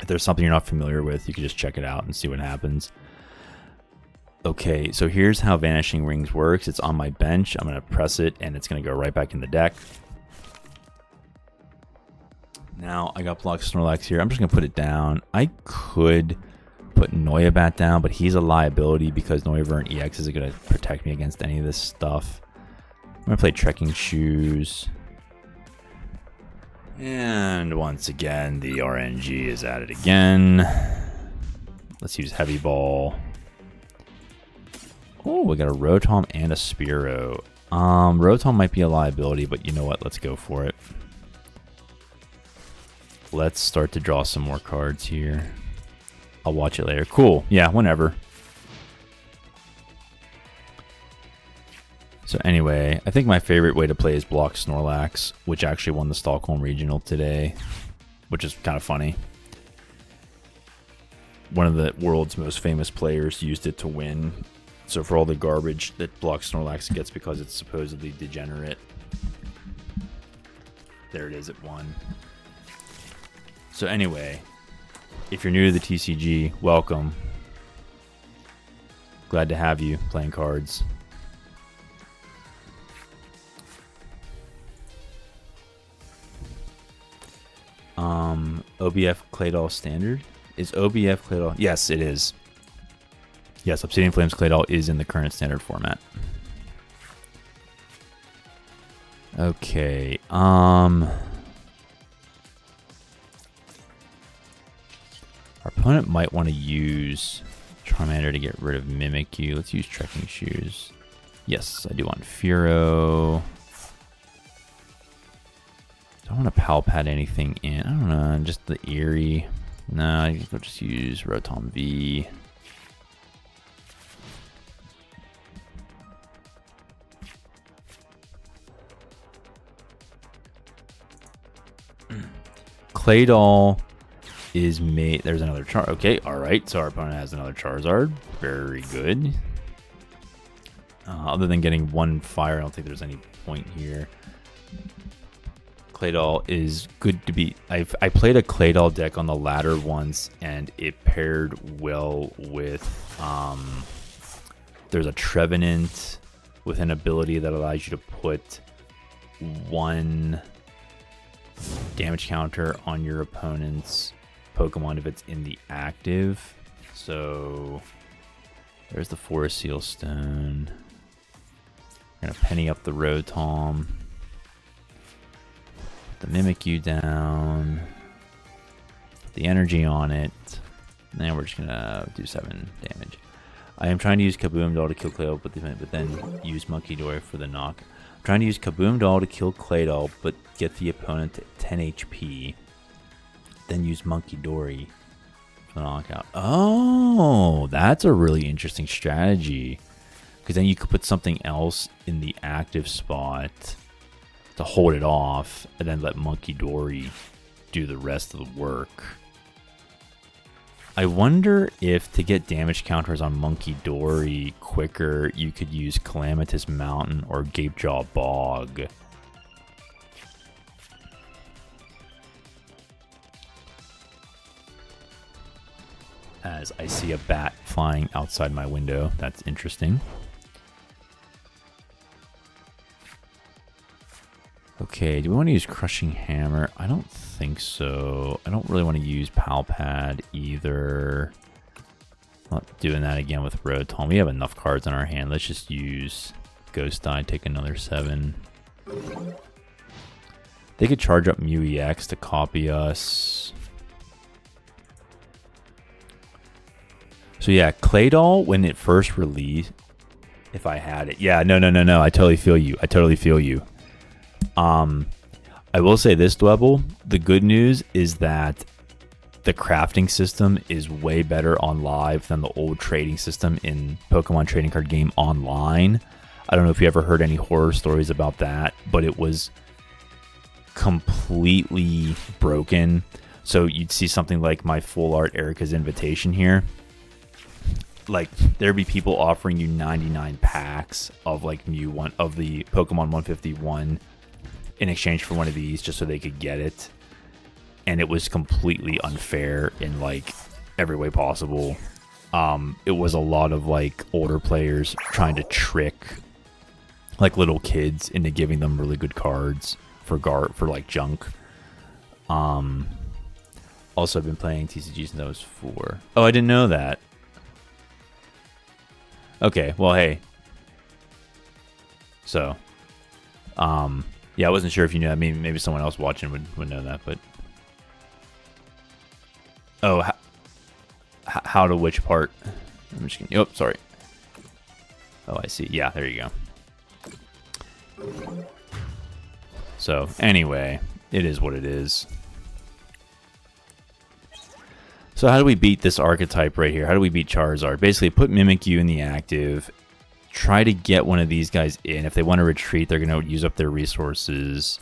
if there's something you're not familiar with, you can just check it out and see what happens. Okay, so here's how Vanishing Rings works. It's on my bench. I'm going to press it and it's going to go right back in the deck. Now I got blocked Snorlax here. I'm just going to put it down. I could put Noibat down, but he's a liability because Noivern EX isn't going to protect me against any of this stuff. I'm going to play Trekking Shoes. And once again, the RNG is at it again. Let's use Heavy Ball. Oh, we got a Rotom and a Spearow. Rotom might be a liability, but you know what? Let's go for it. Let's start to draw some more cards here. I'll watch it later. Cool. Yeah, whenever. So anyway, I think my favorite way to play is block Snorlax, which actually won the Stockholm Regional today, which is kind of funny. One of the world's most famous players used it to win. So for all the garbage that block Snorlax gets because it's supposedly degenerate, there it is at 1. So anyway, if you're new to the TCG, welcome. Glad to have you playing cards. OBF Claydol Standard? Is OBF Claydol? Yes, it is. Yes, Obsidian Flames Claydol is in the current standard format. Okay, our opponent might want to use Charmander to get rid of Mimikyu. Let's use Trekking Shoes. Yes, I do want Fearow. Don't want to Palpat anything in. I don't know, just the Eerie. No, I'll just use Rotom V. Claydol is made. There's another Char. Okay, all right. So our opponent has another Charizard. Very good. Other than getting one fire, I don't think there's any point here. Claydol is good to be. I played a Claydol deck on the ladder once, and it paired well with. There's a Trevenant with an ability that allows you to put 1 damage counter on your opponent's Pokemon if it's in the active. So there's the Forest Seal Stone. We're gonna penny up the Rotom. Put the Mimikyu down. Put the energy on it. And then we're just gonna do 7 damage. I am trying to use Kaboom Doll to kill Claydol, but then use Monkey Dory for the knock. I'm trying to use Kaboom Doll to kill Claydol, but get the opponent to 10 HP. Then use Monkey Dory for the knockout. Oh, that's a really interesting strategy. Because then you could put something else in the active spot to hold it off and then let Monkey Dory do the rest of the work. I wonder if to get damage counters on Monkey Dory quicker, you could use Calamitous Mountain or Gapejaw Bog. As I see a bat flying outside my window. That's interesting. Okay, do we want to use Crushing Hammer? I don't think so. I don't really want to use Pal Pad either. Not doing that again with Rotom. We have enough cards in our hand. Let's just use Ghost Eye, take another 7. They could charge up Mew EX to copy us. So yeah, Claydol, when it first released, if I had it. Yeah, no. I totally feel you. I will say this, Dwebble. The good news is that the crafting system is way better on live than the old trading system in Pokemon Trading Card Game Online. I don't know if you ever heard any horror stories about that, but it was completely broken. So you'd see something like my full art Erica's Invitation here. Like, there'd be people offering you 99 packs of like Mew one of the Pokemon 151 in exchange for one of these just so they could get it. And it was completely unfair in like every way possible. It was a lot of like older players trying to trick like little kids into giving them really good cards for like junk. Also, I've been playing TCG since I was 4. Oh, I didn't know that. Okay, well, hey. So, yeah, I wasn't sure if you knew that. Maybe someone else watching would know that, but... Oh, how to which part? I'm just kidding. Oh, sorry. Oh, I see. Yeah, there you go. So, anyway, it is what it is. So how do we beat this archetype right here? How do we beat Charizard? Basically, put Mimikyu in the active. Try to get one of these guys in. If they want to retreat, they're going to use up their resources.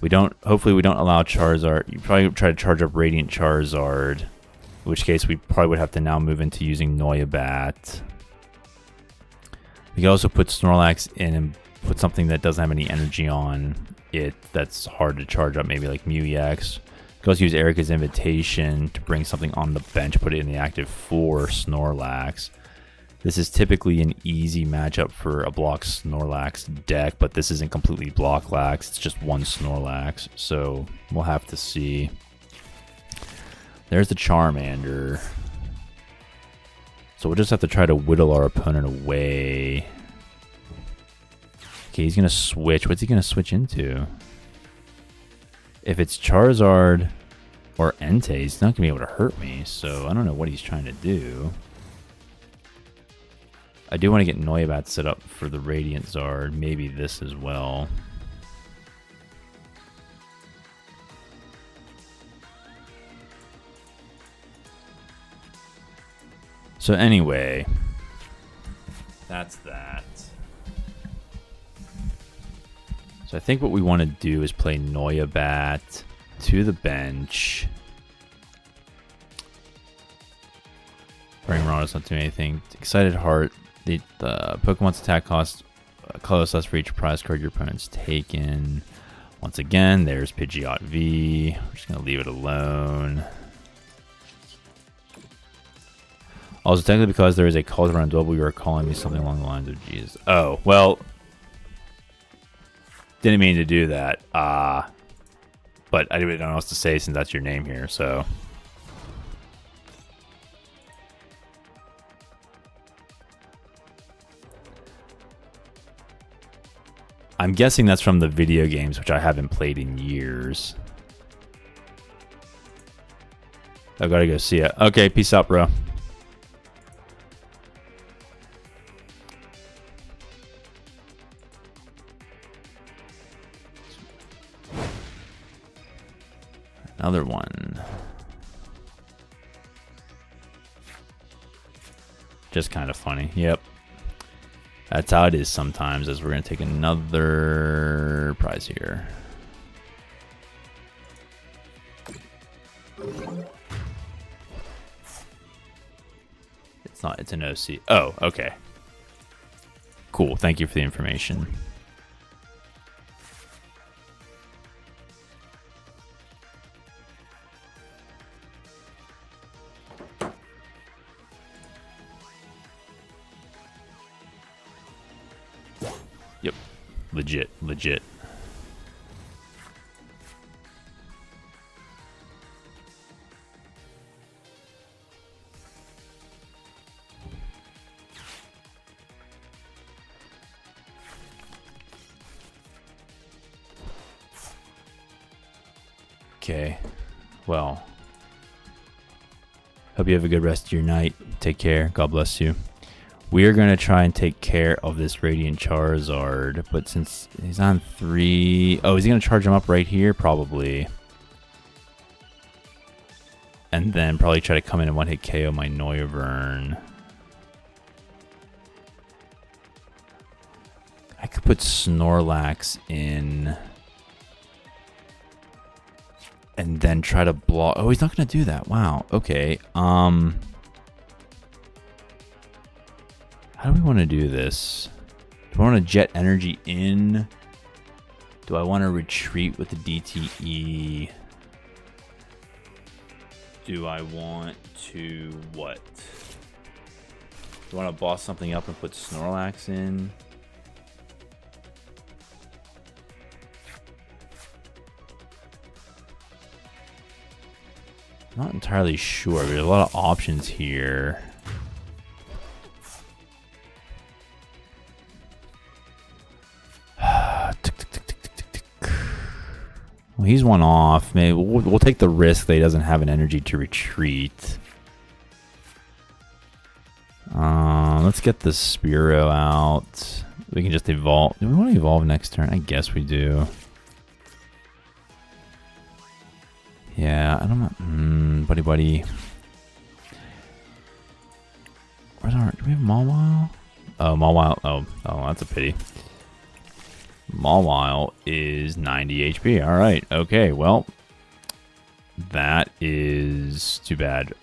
Hopefully we don't allow Charizard. You probably try to charge up Radiant Charizard. In which case, we probably would have to now move into using Noiabat. We can also put Snorlax in and put something that doesn't have any energy on it that's hard to charge up, maybe like Mew EX. You can also use Erica's Invitation to bring something on the bench, put it in the active for Snorlax. This is typically an easy matchup for a block Snorlax deck, but this isn't completely block lax. It's just one Snorlax, so we'll have to see. There's the Charmander. So we'll just have to try to whittle our opponent away. Okay, he's going to switch. What's he going to switch into? If it's Charizard or Entei, he's not going to be able to hurt me, so I don't know what he's trying to do. I do want to get Noiabat set up for the Radiant Zard, maybe this as well. So anyway, that's that. So I think what we want to do is play Noiabat to the bench. Bring Rados not doing anything. Excited Heart. The Pokemon's attack cost colorless less for each prize card your opponent's taken. Once again, there's Pidgeot V. We're just going to leave it alone. Also, technically because there is a call around double, you are calling me something along the lines of Jesus. Oh, well... Didn't mean to do that, but I don't know what else to say since that's your name here, so. I'm guessing that's from the video games, which I haven't played in years. I gotta go see it. Okay, peace out, bro. Another one. Just kind of funny. Yep. That's how it is sometimes, as we're going to take another prize here. It's not, it's an OC. Oh, okay. Cool, thank you for the information. Yep, legit. Okay, well, hope you have a good rest of your night. Take care. God bless you. We are going to try and take care of this Radiant Charizard, but since he's on 3... Oh, is he going to charge him up right here? Probably. And then probably try to come in and one-hit KO my Noivern. I could put Snorlax in... and then try to block... Oh, he's not going to do that. Wow. Okay. How do we want to do this? Do I want to jet energy in? Do I want to retreat with the DTE? Do I want to what? Do I want to boss something up and put Snorlax in? Not entirely sure. There's a lot of options here. Well, he's one off. Maybe we'll take the risk that he doesn't have an energy to retreat. Let's get the Spearow out. We can just evolve. Do we want to evolve next turn? I guess we do. Yeah, I don't know. Buddy. Where's our... Do we have Mawile? Oh, Mawile. Oh, that's a pity. Mawile is 90 HP. All right. Okay. Well, that is too bad.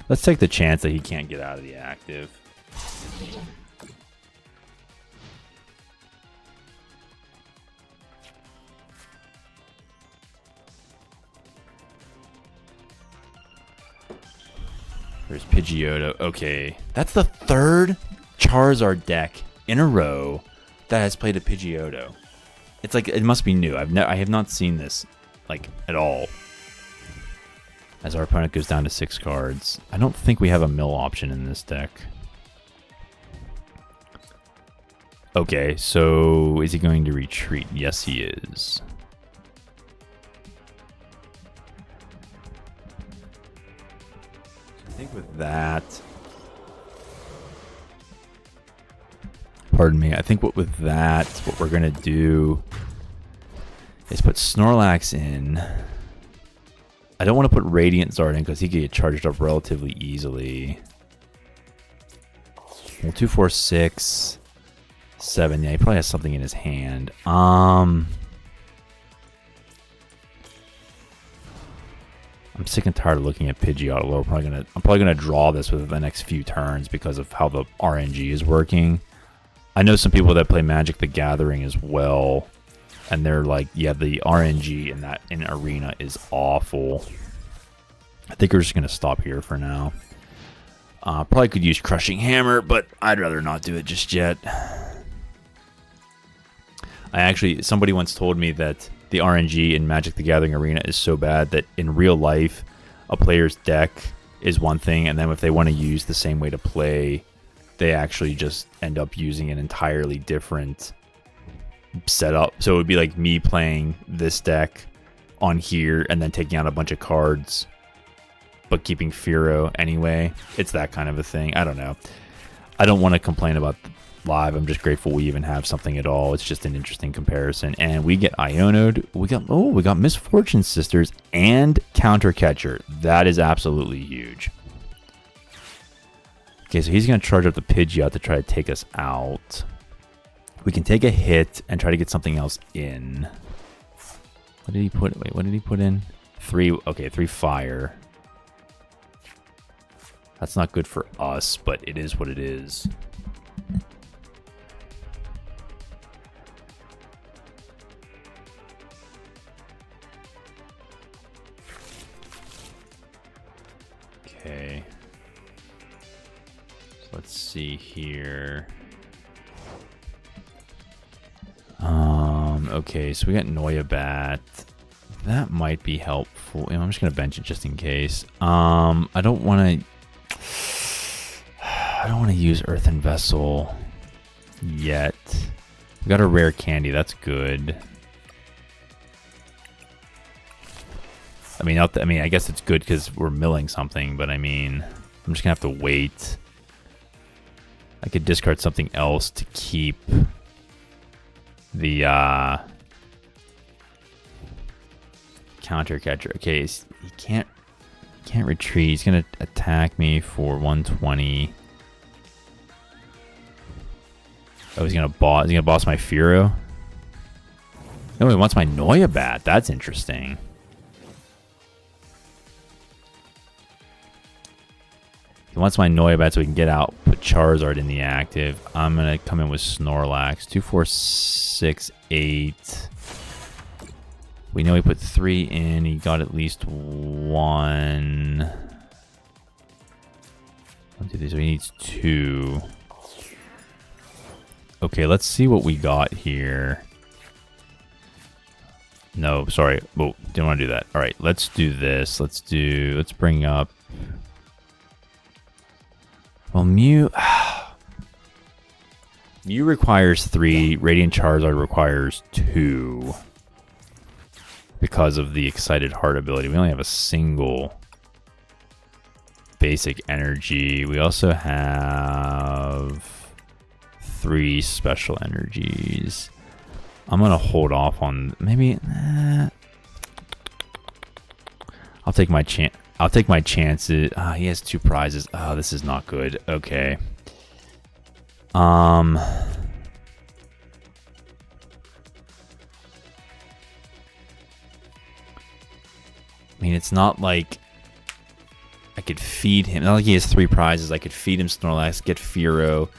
Let's take the chance that he can't get out of the active. There's Pidgeotto. Okay. That's the third Charizard deck in a row that has played a Pidgeotto. It's like, it must be new. I have not seen this, like, at all. As our opponent goes down to 6 cards. I don't think we have a mill option in this deck. Okay, so is he going to retreat? Yes, he is. I think with that... Pardon me. I think what we're going to do is put Snorlax in. I don't want to put Radiant Zard in because he could get charged up relatively easily. Well, 2, 4, 6, 7. Yeah, he probably has something in his hand. I'm sick and tired of looking at Pidgeotto. I'm probably gonna draw this within the next few turns because of how the RNG is working. I know some people that play Magic the Gathering as well, and they're like, yeah, the RNG in Arena is awful. I think we're just gonna stop here for now. Probably could use Crushing Hammer, but I'd rather not do it just yet. Somebody once told me that the RNG in Magic the Gathering Arena is so bad that in real life, a player's deck is one thing, and then if they want to use the same way to play, they actually just end up using an entirely different setup. So it would be like me playing this deck on here and then taking out a bunch of cards, but keeping Fearow anyway. It's that kind of a thing. I don't know. I don't want to complain about live. I'm just grateful we even have something at all. It's just an interesting comparison. And we get Iono'd. We got Misfortune Sisters and Counter Catcher. That is absolutely huge. Okay, so he's going to charge up the Pidgeot to try to take us out. We can take a hit and try to get something else in. What did he put? Wait, what did he put in? 3. Okay, 3 fire. That's not good for us, but it is what it is. Okay. So let's see here. Okay, so we got Noiabat. That might be helpful. I'm just gonna bench it just in case. I don't want to use Earthen Vessel yet. We got a rare candy. That's good. I mean, I guess it's good because we're milling something, but I mean, I'm just gonna have to wait. I could discard something else to keep the counter catcher. Okay, he can't retreat. He's gonna attack me for 120. Oh, he's gonna boss my Fearow. No, he wants my Noiabat. That's interesting. He wants my Noiabat so we can get out, put Charizard in the active. I'm gonna come in with Snorlax. 2, 4, 6, 8. We know he put 3 in. He got at least 1. 1, 2, 3. So he needs 2. Okay, let's see what we got here. No, sorry. Oh, didn't want to do that. All right, let's do this. Let's bring up. Well, Mew requires 3. Radiant Charizard requires 2. Because of the Excited Heart ability. We only have a single basic energy. We also have 3 special energies. I'm going to hold off on maybe... I'll take my chance. I'll take my chances. He has 2 prizes. Oh, this is not good. Okay. I mean, it's not like I could feed him. Not like he has 3 prizes. I could feed him Snorlax, get Fearow,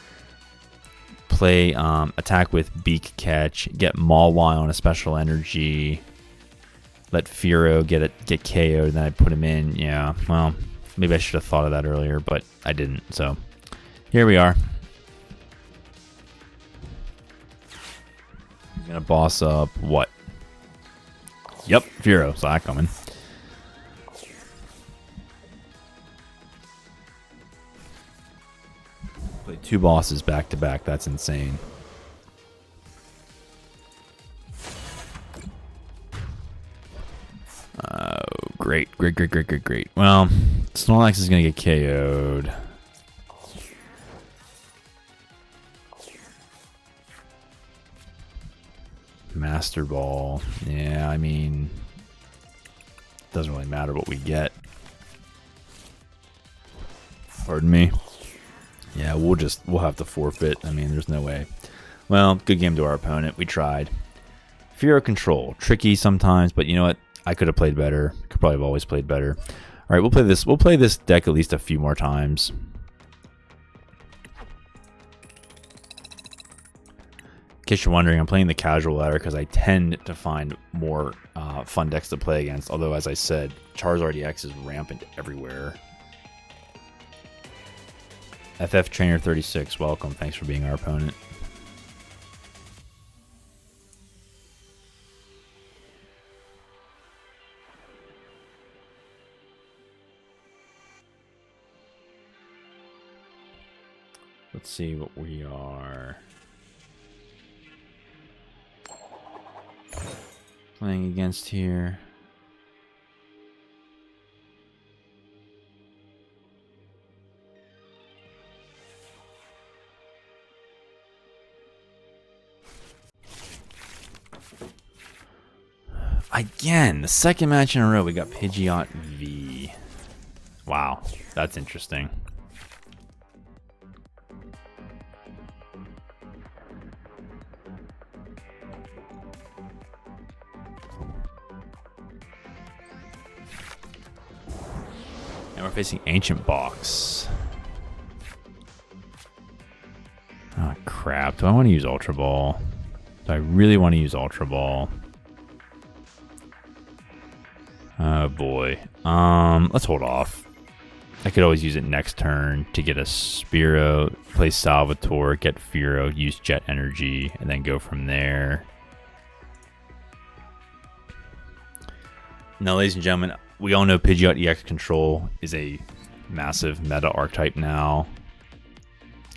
play attack with Beak Catch, get Mawile on a special energy, let Fearow get KO'd, then I put him in. Yeah, well, maybe I should have thought of that earlier, but I didn't. So here we are. I'm gonna boss up what? Yep, Fearow. Saw that coming. Played 2 bosses back to back. That's insane. Great. Well, Snorlax is going to get KO'd. Master Ball. Yeah, I mean, doesn't really matter what we get. Pardon me. Yeah, we'll have to forfeit. I mean, there's no way. Well, good game to our opponent. We tried. Fearow control. Tricky sometimes, but you know what? I could have played better. Could probably have always played better. All right, we'll play this. We'll play this deck at least a few more times. In case you're wondering, I'm playing the casual ladder because I tend to find more fun decks to play against. Although, as I said, Charizard EX is rampant everywhere. FF Trainer 36, welcome. Thanks for being our opponent. Let's see what we are playing against here. Again, the second match in a row, we got Pidgeot V. Wow, that's interesting. And we're facing Ancient Box. Oh, crap. Do I want to use Ultra Ball? Do I really want to use Ultra Ball? Oh, boy. Let's hold off. I could always use it next turn to get a Spearow, play Salvatore, get Fearow, use Jet Energy, and then go from there. Now, ladies and gentlemen, we all know Pidgeot EX Control is a massive meta archetype now.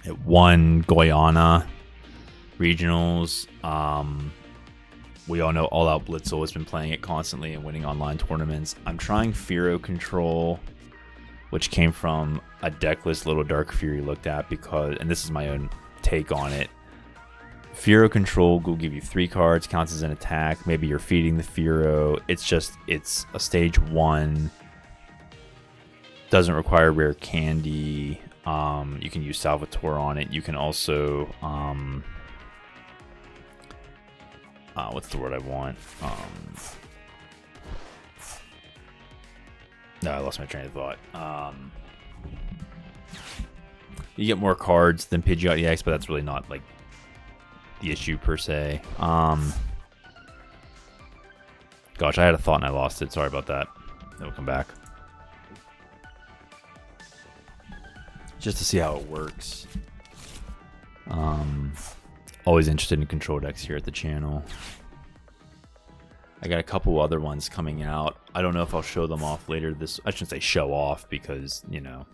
It won Guyana regionals. We all know All Out Blitzel has been playing it constantly and winning online tournaments. I'm trying Fearow Control, which came from a deck list Little Dark Fury looked at because, and this is my own take on it, Fearow Control will give you 3 cards, counts as an attack. Maybe you're feeding the Fearow. It's a stage 1. Doesn't require rare candy. You can use Salvatore on it. You can also, what's the word I want? No, I lost my train of thought. You get more cards than Pidgeot EX, but that's really not like the issue per se. Gosh, I had a thought and I lost it. Sorry about that. It'll come back. Just to see how it works. Always interested in control decks here at the channel. I got a couple other ones coming out. I don't know if I'll show them off later this. I shouldn't say show off because, you know,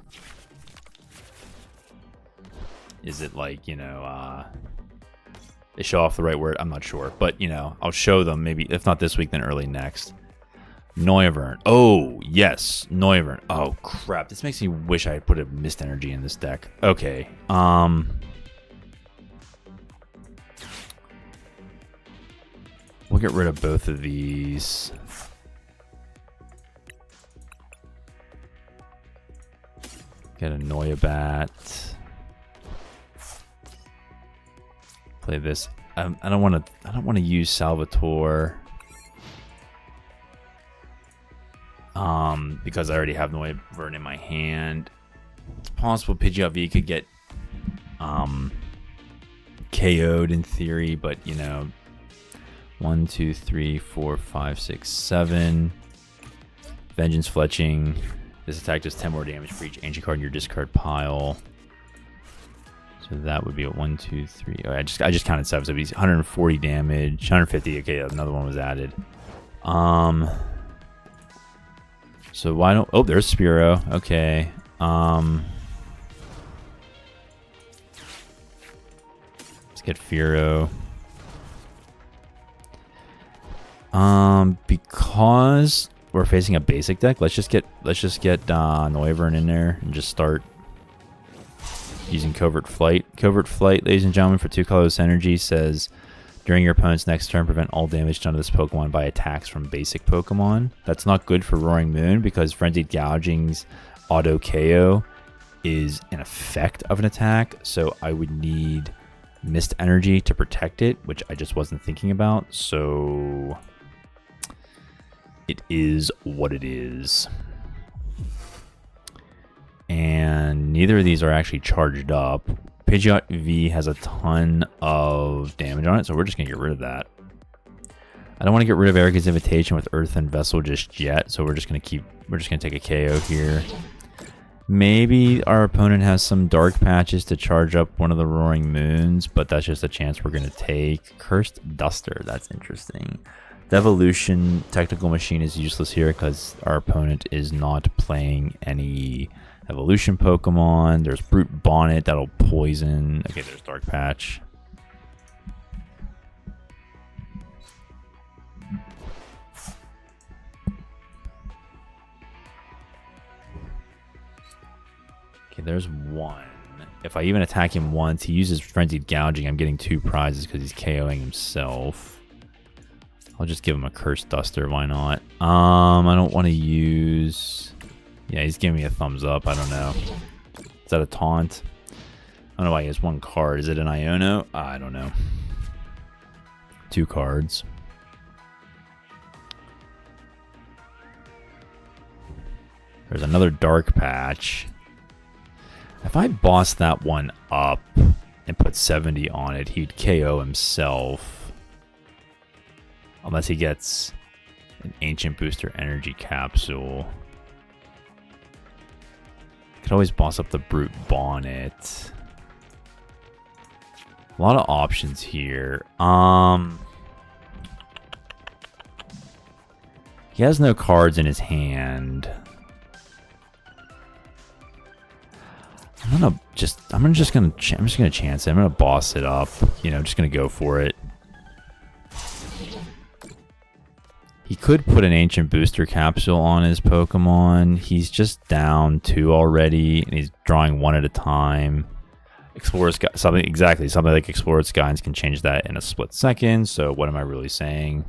is it like, you know, is show off the right word? I'm not sure, but you know, I'll show them maybe if not this week, then early next. Noivern. Oh yes, Noivern. Oh crap! This makes me wish I had put a Mist Energy in this deck. Okay. We'll get rid of both of these. Get a Noibat. Play this. I don't want to use Salvatore. Because I already have Noivern in my hand. It's possible Pidgeot V could get KO'd in theory, but you know, 1, 2, 3, 4, 5, 6, 7. Vengeance Fletching. This attack does 10 more damage for each ancient card in your discard pile. So that would be a 1, 2, 3. Oh, I just counted 7. So it'd be 140 damage, 150. Okay, another one was added. So why don't... Oh, there's Spearow. Okay. Let's get Fearow. Because we're facing a basic deck, let's just get Noivern in there and just start using Covert Flight. Covert Flight, ladies and gentlemen, for 2 colorless energy says during your opponent's next turn, prevent all damage done to this Pokemon by attacks from basic Pokemon. That's not good for Roaring Moon because Frenzied Gouging's auto KO is an effect of an attack, so I would need Mist Energy to protect it, which I just wasn't thinking about, so it is what it is. And neither of these are actually charged up. Pidgeot V has a ton of damage on it, so we're just gonna get rid of that. I don't want to get rid of Erica's Invitation with Earth and Vessel just yet, so we're just gonna take a KO here. Maybe our opponent has some dark patches to charge up one of the Roaring Moons, but that's just a chance we're gonna take. Cursed Duster, that's interesting. Devolution Technical Machine is useless here because our opponent is not playing any evolution Pokemon. There's Brute Bonnet, that'll poison. Okay, there's Dark Patch. Okay, there's one. If I even attack him once, he uses Frenzied Gouging. I'm getting 2 prizes because he's KOing himself. I'll just give him a Cursed Duster, why not? I don't want to use... Yeah, he's giving me a thumbs up, I don't know. Is that a taunt? I don't know why he has 1 card. Is it an Iono? I don't know. 2 cards. There's another dark patch. If I boss that one up and put 70 on it, he'd KO himself. Unless he gets an Ancient Booster Energy Capsule. Could always boss up the Brute Bonnet. A lot of options here. He has no cards in his hand. I'm just gonna chance it. I'm gonna boss it up. You know, I'm just gonna go for it. He could put an Ancient Booster Capsule on his Pokemon. He's just down 2 already, and he's drawing 1 at a time. Explorer's something like Explorer's Guidance can change that in a split second. So what am I really saying?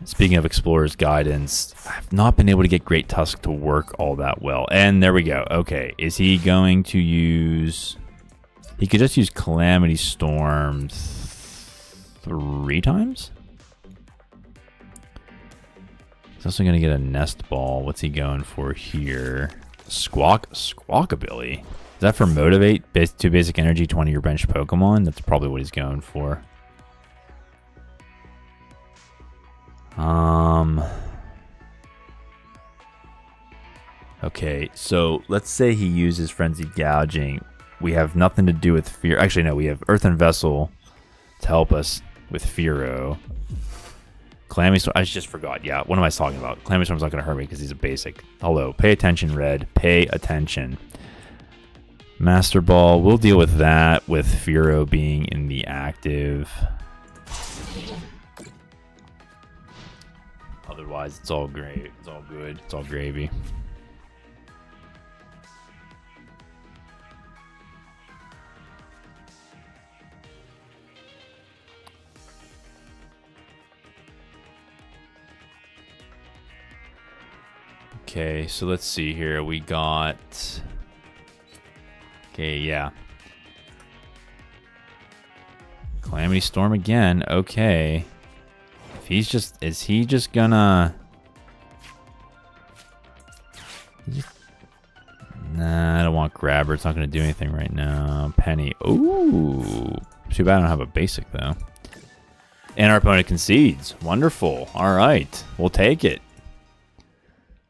Speaking of Explorer's Guidance, I've not been able to get Great Tusk to work all that well. And there we go. Okay, is he going to use... He could just use Calamity Storm 3 times? He's also going to get a Nest Ball. What's he going for here? Squawkabilly. Is that for Motivate? 2 basic energy, 20 your bench Pokemon? That's probably what he's going for. Okay, so let's say he uses Frenzied Gouging. We have nothing to do with Fear. Actually, no, we have Earthen Vessel to help us with Fearow. Calamity Storm, I just forgot. Yeah, what am I talking about? Calamity Storm's not going to hurt me because he's a basic. Hello, pay attention, Red. Pay attention. Master Ball, we'll deal with that with Fearow being in the active. Otherwise, it's all great. It's all good. It's all gravy. Okay, so let's see here. We got... Okay, yeah. Calamity Storm again. Okay. If he's just... Is he just gonna... Nah, I don't want Grabber. It's not gonna do anything right now. Penny. Ooh. Too bad I don't have a basic, though. And our opponent concedes. Wonderful. All right. We'll take it.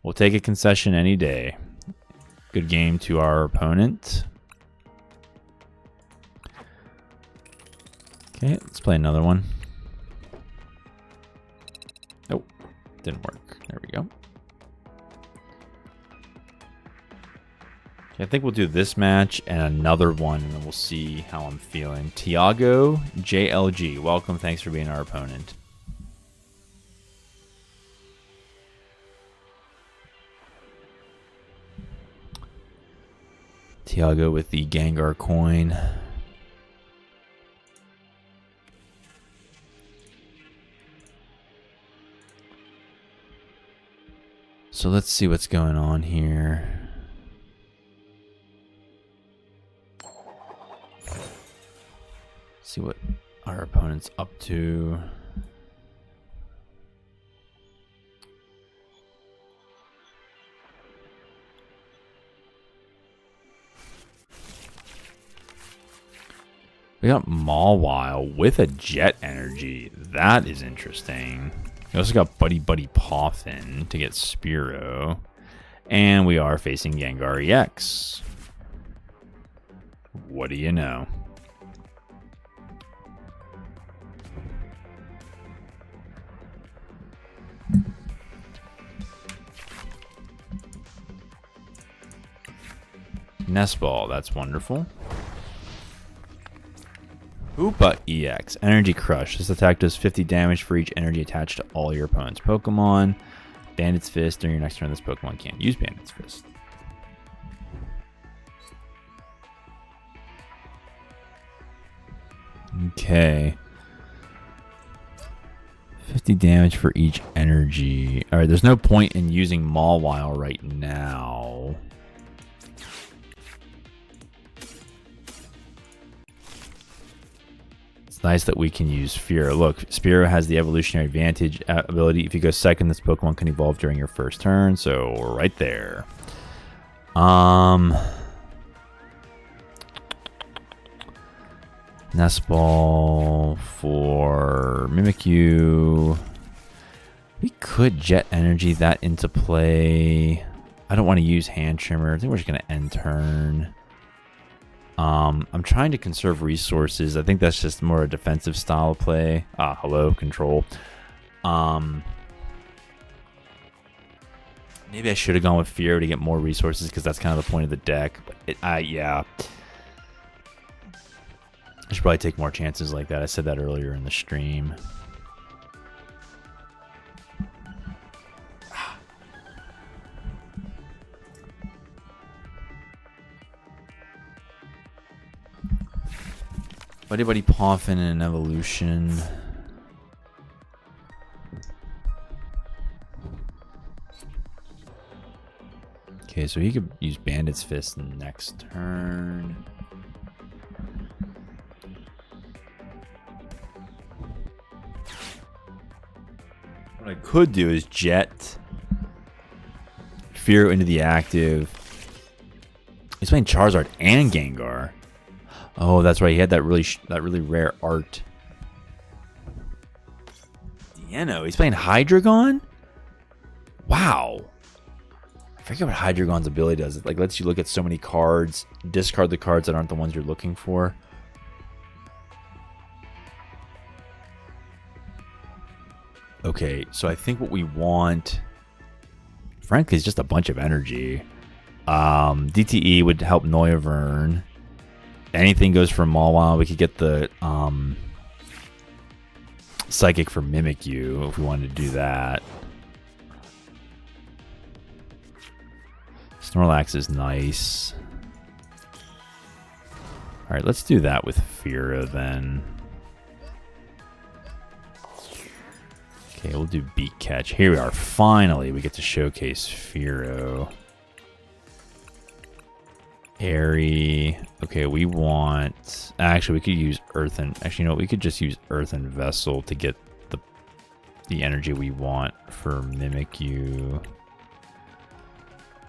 We'll take a concession any day. Good game to our opponent. Okay, let's play another one. Nope, didn't work. There we go. Okay, I think we'll do this match and another one, and then we'll see how I'm feeling. Tiago JLG, welcome. Thanks for being our opponent. Tiago with the Gengar coin. So let's see what's going on here. See what our opponent's up to. We got Mawile with a Jet Energy. That is interesting. We also got Buddy Poffin to get Spearow. And we are facing Gengar EX. What do you know? Nest Ball, that's wonderful. Hoopa EX. Energy Crush. This attack does 50 damage for each energy attached to all your opponent's Pokemon. Bandit's Fist. During your next turn, this Pokemon can't use Bandit's Fist. Okay. 50 damage for each energy. Alright, there's no point in using Mawile right now. It's nice that we can use Fearow. Look, Spearow has the evolutionary advantage ability. If you go second, this Pokemon can evolve during your first turn. So right there. Nest Ball for Mimikyu. We could Jet Energy that into play. I don't want to use Hand Trimmer. I think we're just going to end turn. I'm trying to conserve resources. I think that's just more a defensive style of play. Hello, control. Maybe I should have gone with Fearow to get more resources because that's kind of the point of the deck. But yeah. I should probably take more chances like that. I said that earlier in the stream. Buddy Poffin in an evolution. Okay, so he could use Bandit's Fist next turn. What I could do is Jet Fearow into the active. He's playing Charizard and Gengar. Oh, that's right. He had that really rare art. Deino. He's playing Hydreigon? Wow. I forget what Hydreigon's ability does. It like lets you look at so many cards, discard the cards that aren't the ones you're looking for. Okay, so I think what we want, frankly, is just a bunch of energy. DTE would help Noivern. Anything goes for Mawile. We could get the Psychic for Mimikyu if we wanted to do that. Snorlax is nice. Alright, let's do that with Fearow then. Okay, we'll do Beak Catch. Here we are. Finally, we get to showcase Fearow. Airy. Okay, we want... Actually, we could use Earthen... Actually, you know what? We could just use Earthen Vessel to get the energy we want for Mimikyu.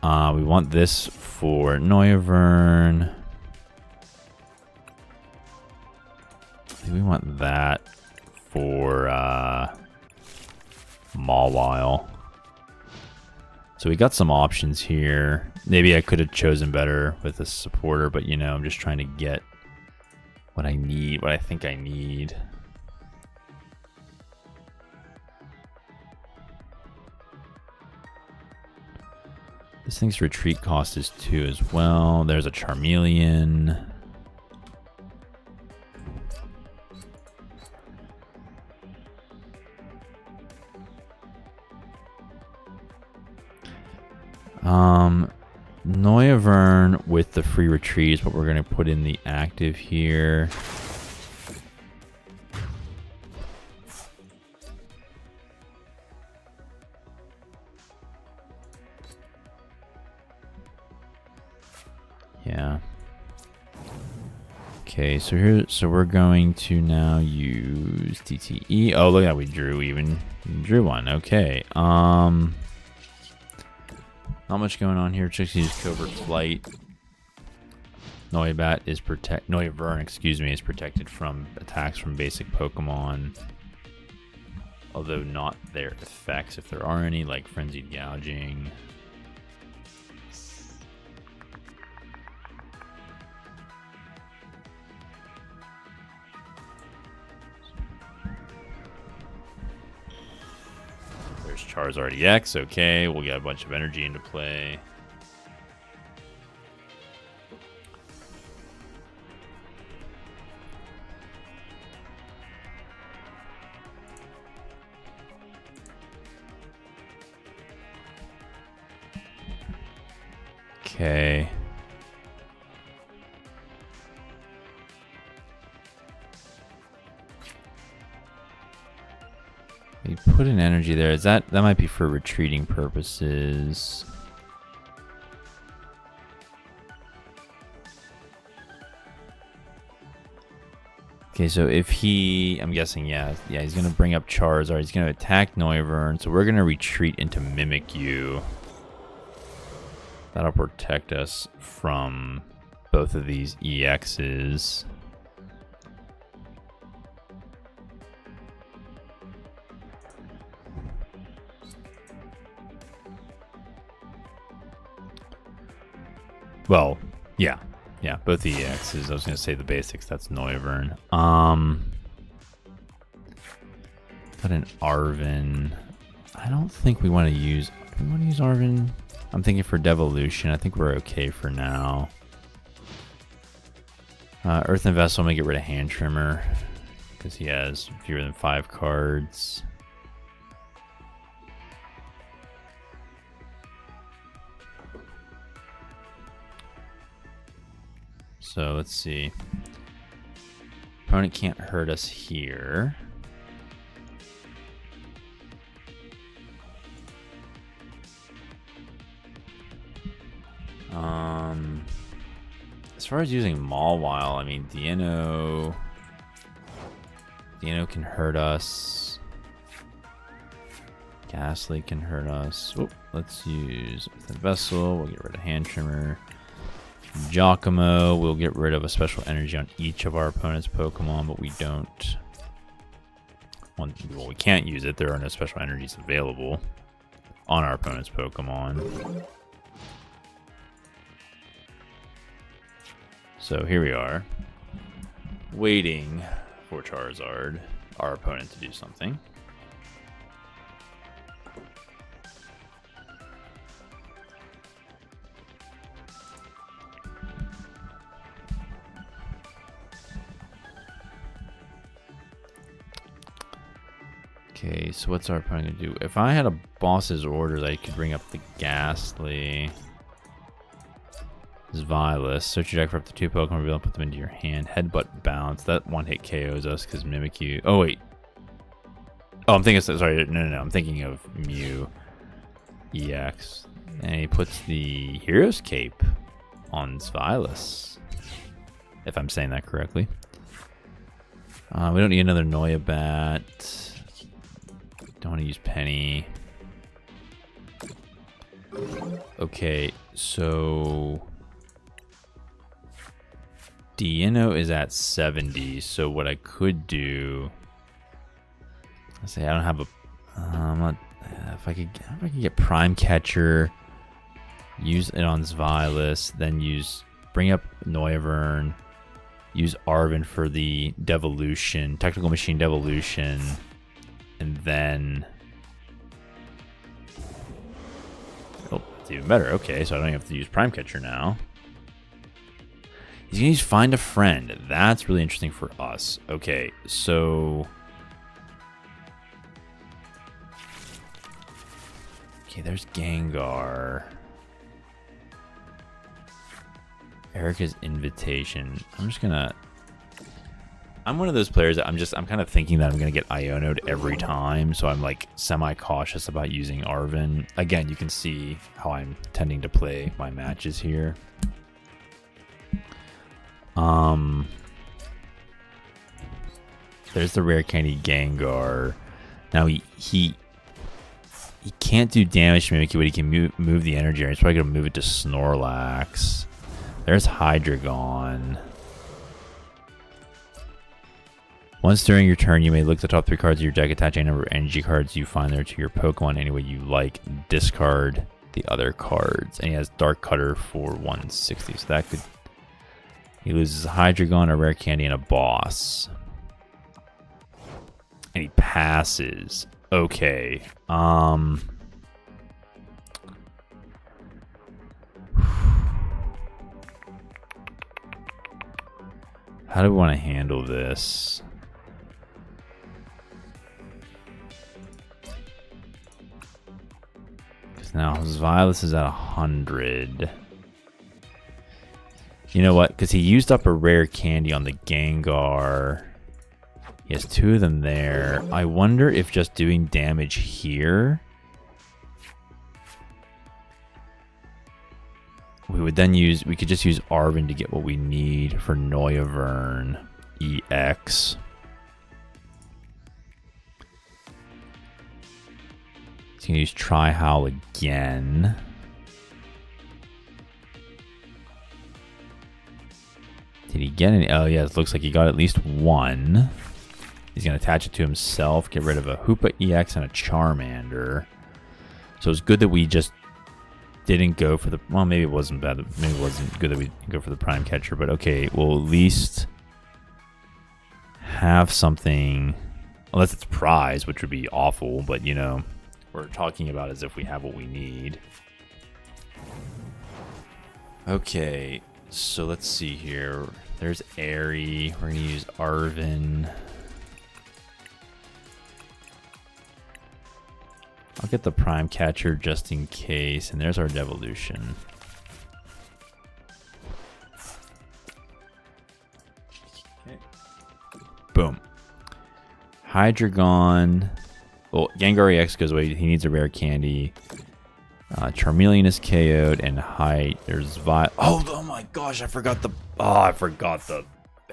We want this for Noivern. We want that for Mawile. So we got some options here. Maybe I could have chosen better with a supporter, but you know, I'm just trying to get what I need, what I think I need. This thing's retreat cost is 2 as well. There's a Charmeleon. Noivern with the free retreat is what we're going to put in the active here. Yeah. Okay, so we're going to now use DTE. Oh, look at that, we drew one. Okay. Not much going on here. Just use Covert Flight. Noivern, excuse me, is protected from attacks from basic Pokemon. Although not their effects, if there are any, like Frenzied Gouging. There's Charizard EX, okay, we'll get a bunch of energy into play. Okay. We put an energy there. Is that might be for retreating purposes? Okay, so if he, I'm guessing, yeah, he's gonna bring up Charizard. He's gonna attack Noivern, so we're gonna retreat into Mimikyu. That'll protect us from both of these EXs. Well, yeah, both the EXs. I was gonna say the basics. That's Noivern. Got an Arven. I don't think we want to use. Do we want to use Arven? I'm thinking for Devolution. I think we're okay for now. Earthen Vessel. I'm gonna get rid of Hand Trimmer because he has fewer than 5 cards. So let's see. Opponent can't hurt us here. As far as using Mawile, I mean, Deino can hurt us. Ghastly can hurt us. Oop, let's use the Vessel. We'll get rid of Hand Trimmer. Giacomo, we'll get rid of a special energy on each of our opponent's Pokemon, but we don't. Well, we can't use it. There are no special energies available on our opponent's Pokemon. So here we are, waiting for Charizard, our opponent, to do something. Okay, so what's our opponent gonna do? If I had a boss's orders, I could bring up the Ghastly. Vilus. Search your deck for up to 2 Pokemon, reveal and put them into your hand. Headbutt Bounce. That one hit KOs us because Mimikyu. Oh, wait. Oh, I'm thinking. Sorry, no. I'm thinking of Mew EX. And he puts the Hero's Cape on Vilus. If I'm saying that correctly. We don't need another Noibat. Don't want to use Penny. Okay, so Deino is at 70, so what I could do, let's say I don't have a, if I could get Prime Catcher, use it on Vilus, then bring up Noivern, use Arven for the Devolution, Technical Machine Devolution, and then, oh, it's even better. Okay, so I don't have to use Prime Catcher now. He's going to use Find a Friend. That's really interesting for us. Okay, so... Okay, there's Gengar. Erica's Invitation. I'm just going to... I'm one of those players that I'm kind of thinking that I'm going to get Iono'd every time, so I'm like semi-cautious about using Arven. Again, you can see how I'm tending to play my matches here. There's the rare candy Gengar. Now he can't do damage to Mimikyu, but he can move the energy. He's probably gonna move it to Snorlax. There's Hydreigon. Once during your turn, you may look at the top 3 cards of your deck, attach any number of energy cards you find there to your Pokemon any way you like. Discard the other cards. And he has Dark Cutter for 160, so that could... He loses a Hydreigon, a rare candy, and a boss. And he passes. Okay. How do we want to handle this? Because now Vilus is at 100. You know what? Because he used up a rare candy on the Gengar. He has 2 of them there. I wonder if just doing damage here, we could just use Arven to get what we need for Noivern. EX. He's going to use Try Howl again. Did he get any? Oh, yeah, it looks like he got at least one. He's going to attach it to himself, get rid of a Hoopa EX and a Charmander. So it's good that we just didn't go for the... Well, maybe it wasn't bad. Maybe it wasn't good that we didn't go for the Prime Catcher, but okay, we'll at least have something... Unless it's prize, which would be awful, but, you know, we're talking about as if we have what we need. Okay, so let's see here. There's Airy. We're going to use Arven. I'll get the Prime Catcher just in case. And there's our Devolution. Okay. Boom. Hydreigon. Well, Gengar EX goes away. He needs a rare candy. Charmeleon is KO'd. And there's oh my gosh, I forgot the... Oh, I forgot the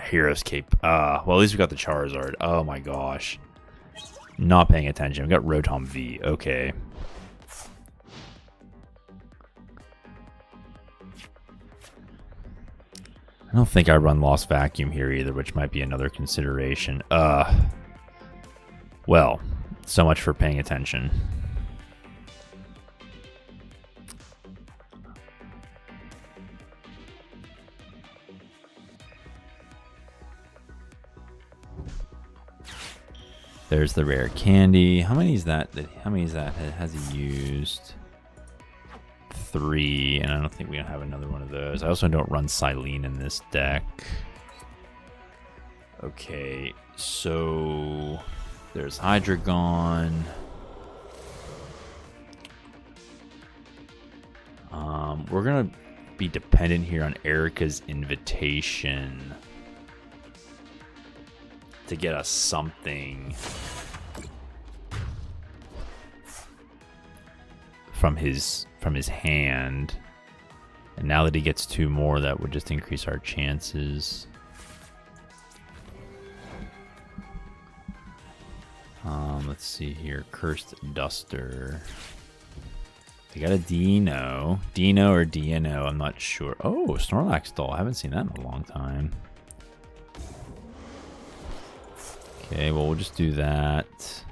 Hero's Cape. Well, at least we got the Charizard. Oh my gosh. Not paying attention. We got Rotom V. Okay. I don't think I run Lost Vacuum here either, which might be another consideration. Well, so much for paying attention. There's the rare candy. How many is that? How many is that? Has he used? 3, and I don't think we have another one of those. I also don't run Silene in this deck. Okay, so there's Hydreigon. We're gonna be dependent here on Erica's invitation to get us something from his hand. And now that he gets 2 more, that would just increase our chances. Let's see here. Cursed Duster. They got a Dino. Dino or DNO, I'm not sure. Oh, Snorlax doll. I haven't seen that in a long time. Okay, well, we'll just do that.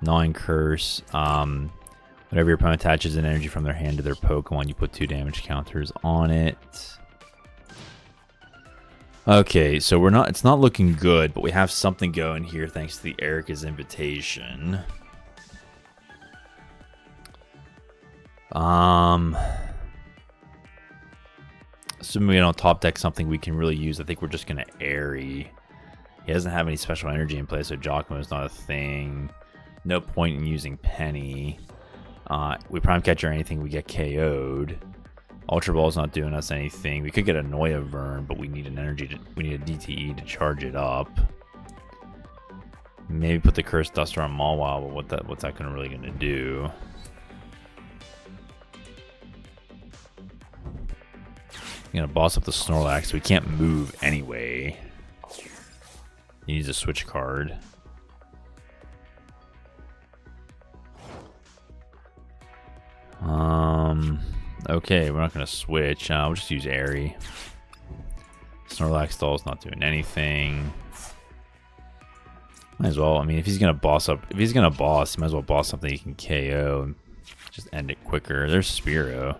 Gnawing Curse. Whenever your opponent attaches an energy from their hand to their Pokemon, you put 2 damage counters on it. Okay, so it's not looking good, but we have something going here thanks to the Erica's invitation. Assuming we don't top deck something we can really use, I think we're just gonna Airy. He doesn't have any special energy in place, so Giacomo is not a thing. No point in using Penny. We Prime Catch or anything, we get KO'd. Ultra Ball's not doing us anything. We could get a Noivern, but we need an energy. We need a DTE to charge it up. Maybe put the Cursed Duster on Mawile, but what's that really gonna do? I'm gonna boss up the Snorlax. We can't move anyway. He needs a switch card. Okay, we're not gonna switch. We'll just use Airy. Snorlax doll's not doing anything. Might as well. I mean, if he's gonna boss, he might as well boss something he can KO and just end it quicker. There's Spearow.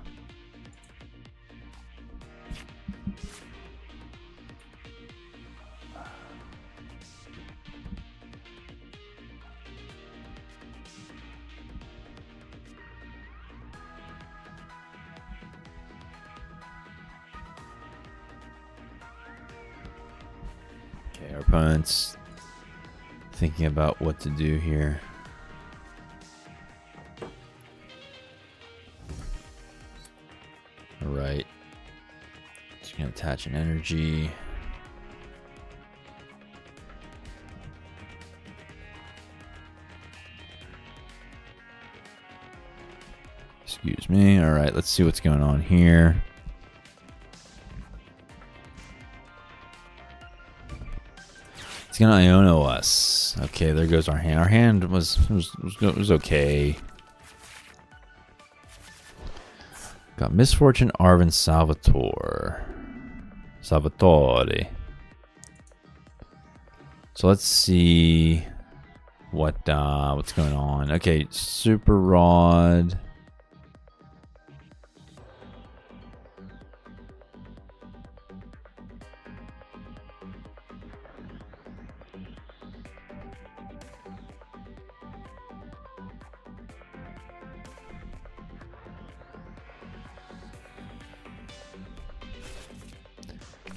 Our opponent's thinking about what to do here. Alright. Just gonna attach an energy. Excuse me. Alright, let's see what's going on here. It's gonna Iono us. Okay, there goes our hand. Our hand was okay. Got Misfortune, Arvin, Salvatore. So let's see what's going on. Okay, Super Rod.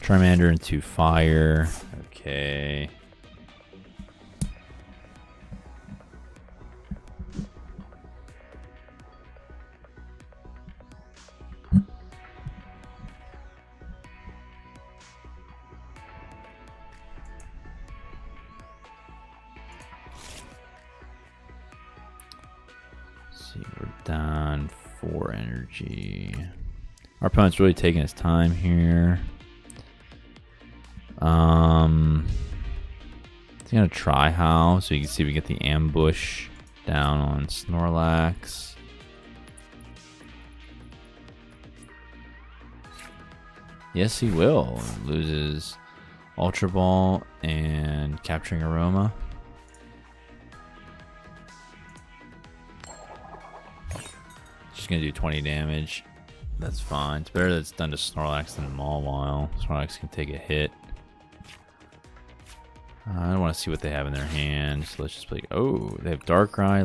Charmander into fire. Okay. Let's see, we're down 4 energy. Our opponent's really taking his time here. He's gonna try how, so you can see we get the ambush down on Snorlax. Yes, he will. Loses Ultra Ball and Capturing Aroma. Just gonna do 20 damage. That's fine. It's better that it's done to Snorlax than Mawile. Snorlax can take a hit. I don't want to see what they have in their hands. So let's just play. Oh, they have Darkrai,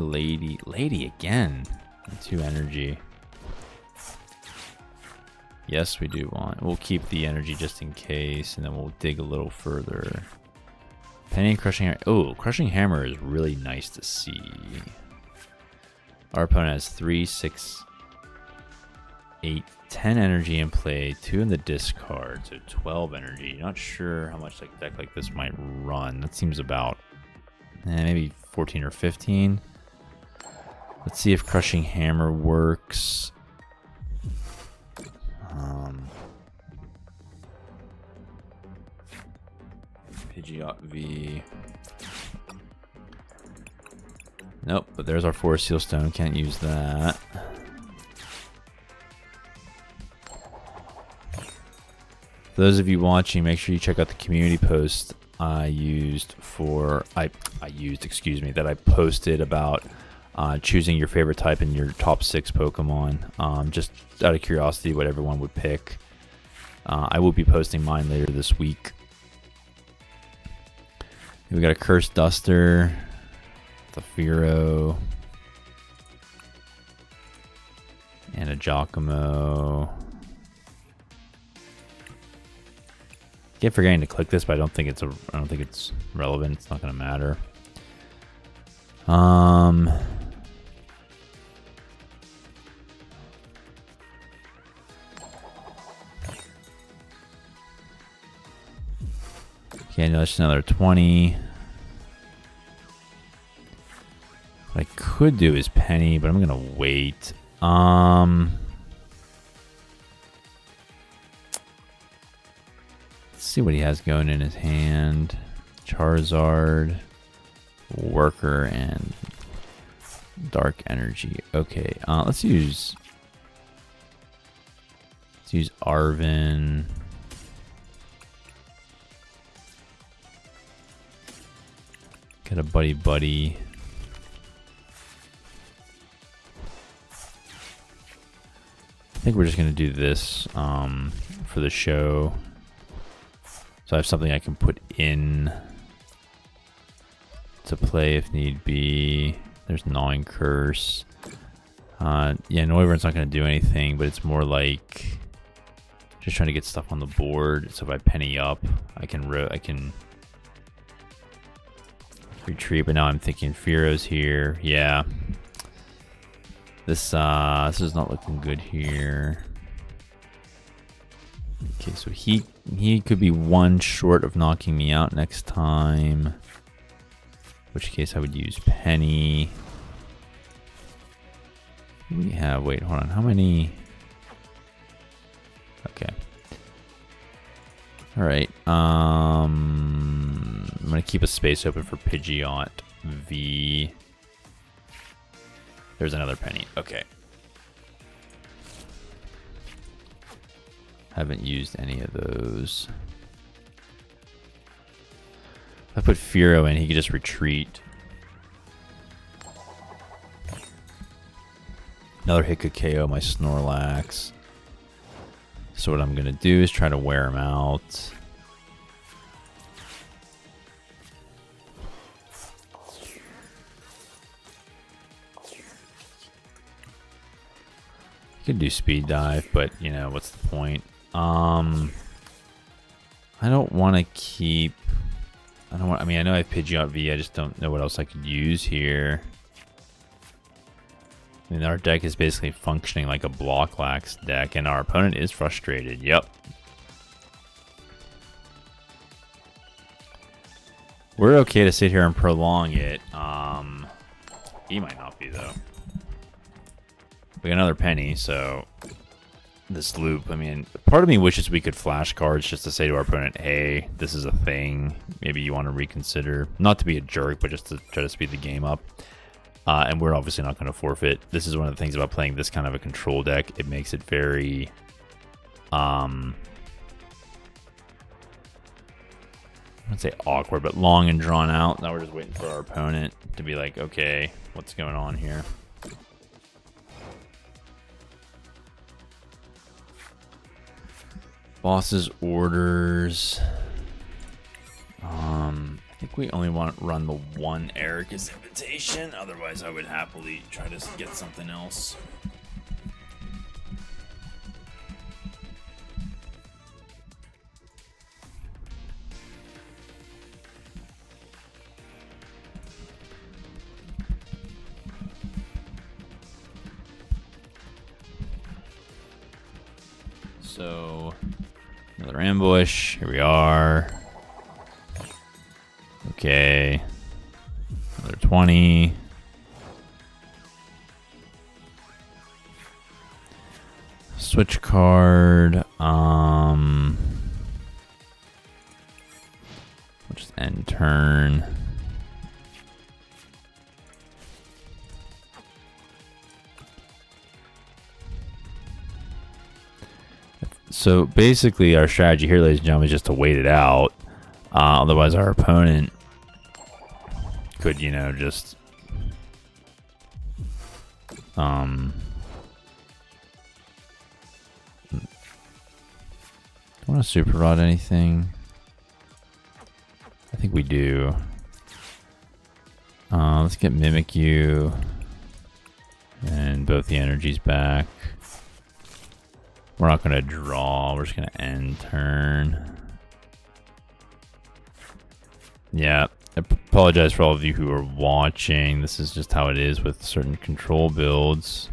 Lady again. And 2 energy. Yes, we do want. We'll keep the energy just in case, and then we'll dig a little further. Penny and Crushing Hammer. Oh, Crushing Hammer is really nice to see. Our opponent has 3, 6, 8, 10 energy in play, 2 in the discard, so 12 energy. Not sure how much like a deck like this might run. That seems about maybe 14 or 15. Let's see if Crushing Hammer works. Pidgeot V. Nope, but there's our Forest Seal Stone. Can't use that. For those of you watching, make sure you check out the community post I posted about choosing your favorite type in your top 6 Pokemon. Just out of curiosity, what everyone would pick. I will be posting mine later this week. We got a Cursed Duster, the Fearow, and a Giacomo. Keep forgetting to click this, but I don't think it's relevant. It's not gonna matter. Okay, no, that's another 20. What I could do is Penny, but I'm gonna wait. Let's see what he has going in his hand. Charizard, Worker, and Dark Energy. Okay, let's use Arvin. Get a buddy. I think we're just gonna do this for the show. So I have something I can put in to play if need be. There's Gnawing Curse. Yeah, Noivern's not gonna do anything, but it's more like just trying to get stuff on the board. So if I penny up, I can retreat. But now I'm thinking Fearow's here. Yeah. This is not looking good here. Okay, so he could be 1 short of knocking me out next time. In which case I would use Penny. We have, wait, hold on, how many? Okay. Alright, going to keep a space open for Pidgeot V. There's another penny. Okay. Haven't used any of those. If I put Furo in, he could just retreat. Another hit could KO my Snorlax. So what I'm going to do is try to wear him out. You could do Speed Dive, but, you know, what's the point? I don't want to keep... I mean, I know I have Pidgeot V, I just don't know what else I could use here. I mean, our deck is basically functioning like a Blocklax deck, and our opponent is frustrated. Yep. We're okay to sit here and prolong it. He might not be, though. We got another penny, so... This loop, I mean, part of me wishes we could flash cards just to say to our opponent, hey, this is a thing. Maybe you want to reconsider. Not to be a jerk, but just to try to speed the game up. And we're obviously not going to forfeit. This is one of the things about playing this kind of a control deck. It makes it very... I wouldn't say awkward, but long and drawn out. Now we're just waiting for our opponent to be like, okay, what's going on here? Boss's orders. I think we only want to run the one Erika's invitation. Otherwise, I would happily try to get something else. So, another ambush. Here we are. Okay. Another 20. Switch card. We'll just end turn. So basically our strategy here, ladies and gentlemen, is just to wait it out. Otherwise our opponent could, you know, just... Do I want to super rod anything? I think we do. Let's get Mimikyu. And both the energies back. We're not going to draw. We're just going to end turn. Yeah. I apologize for all of you who are watching. This is just how it is with certain control builds.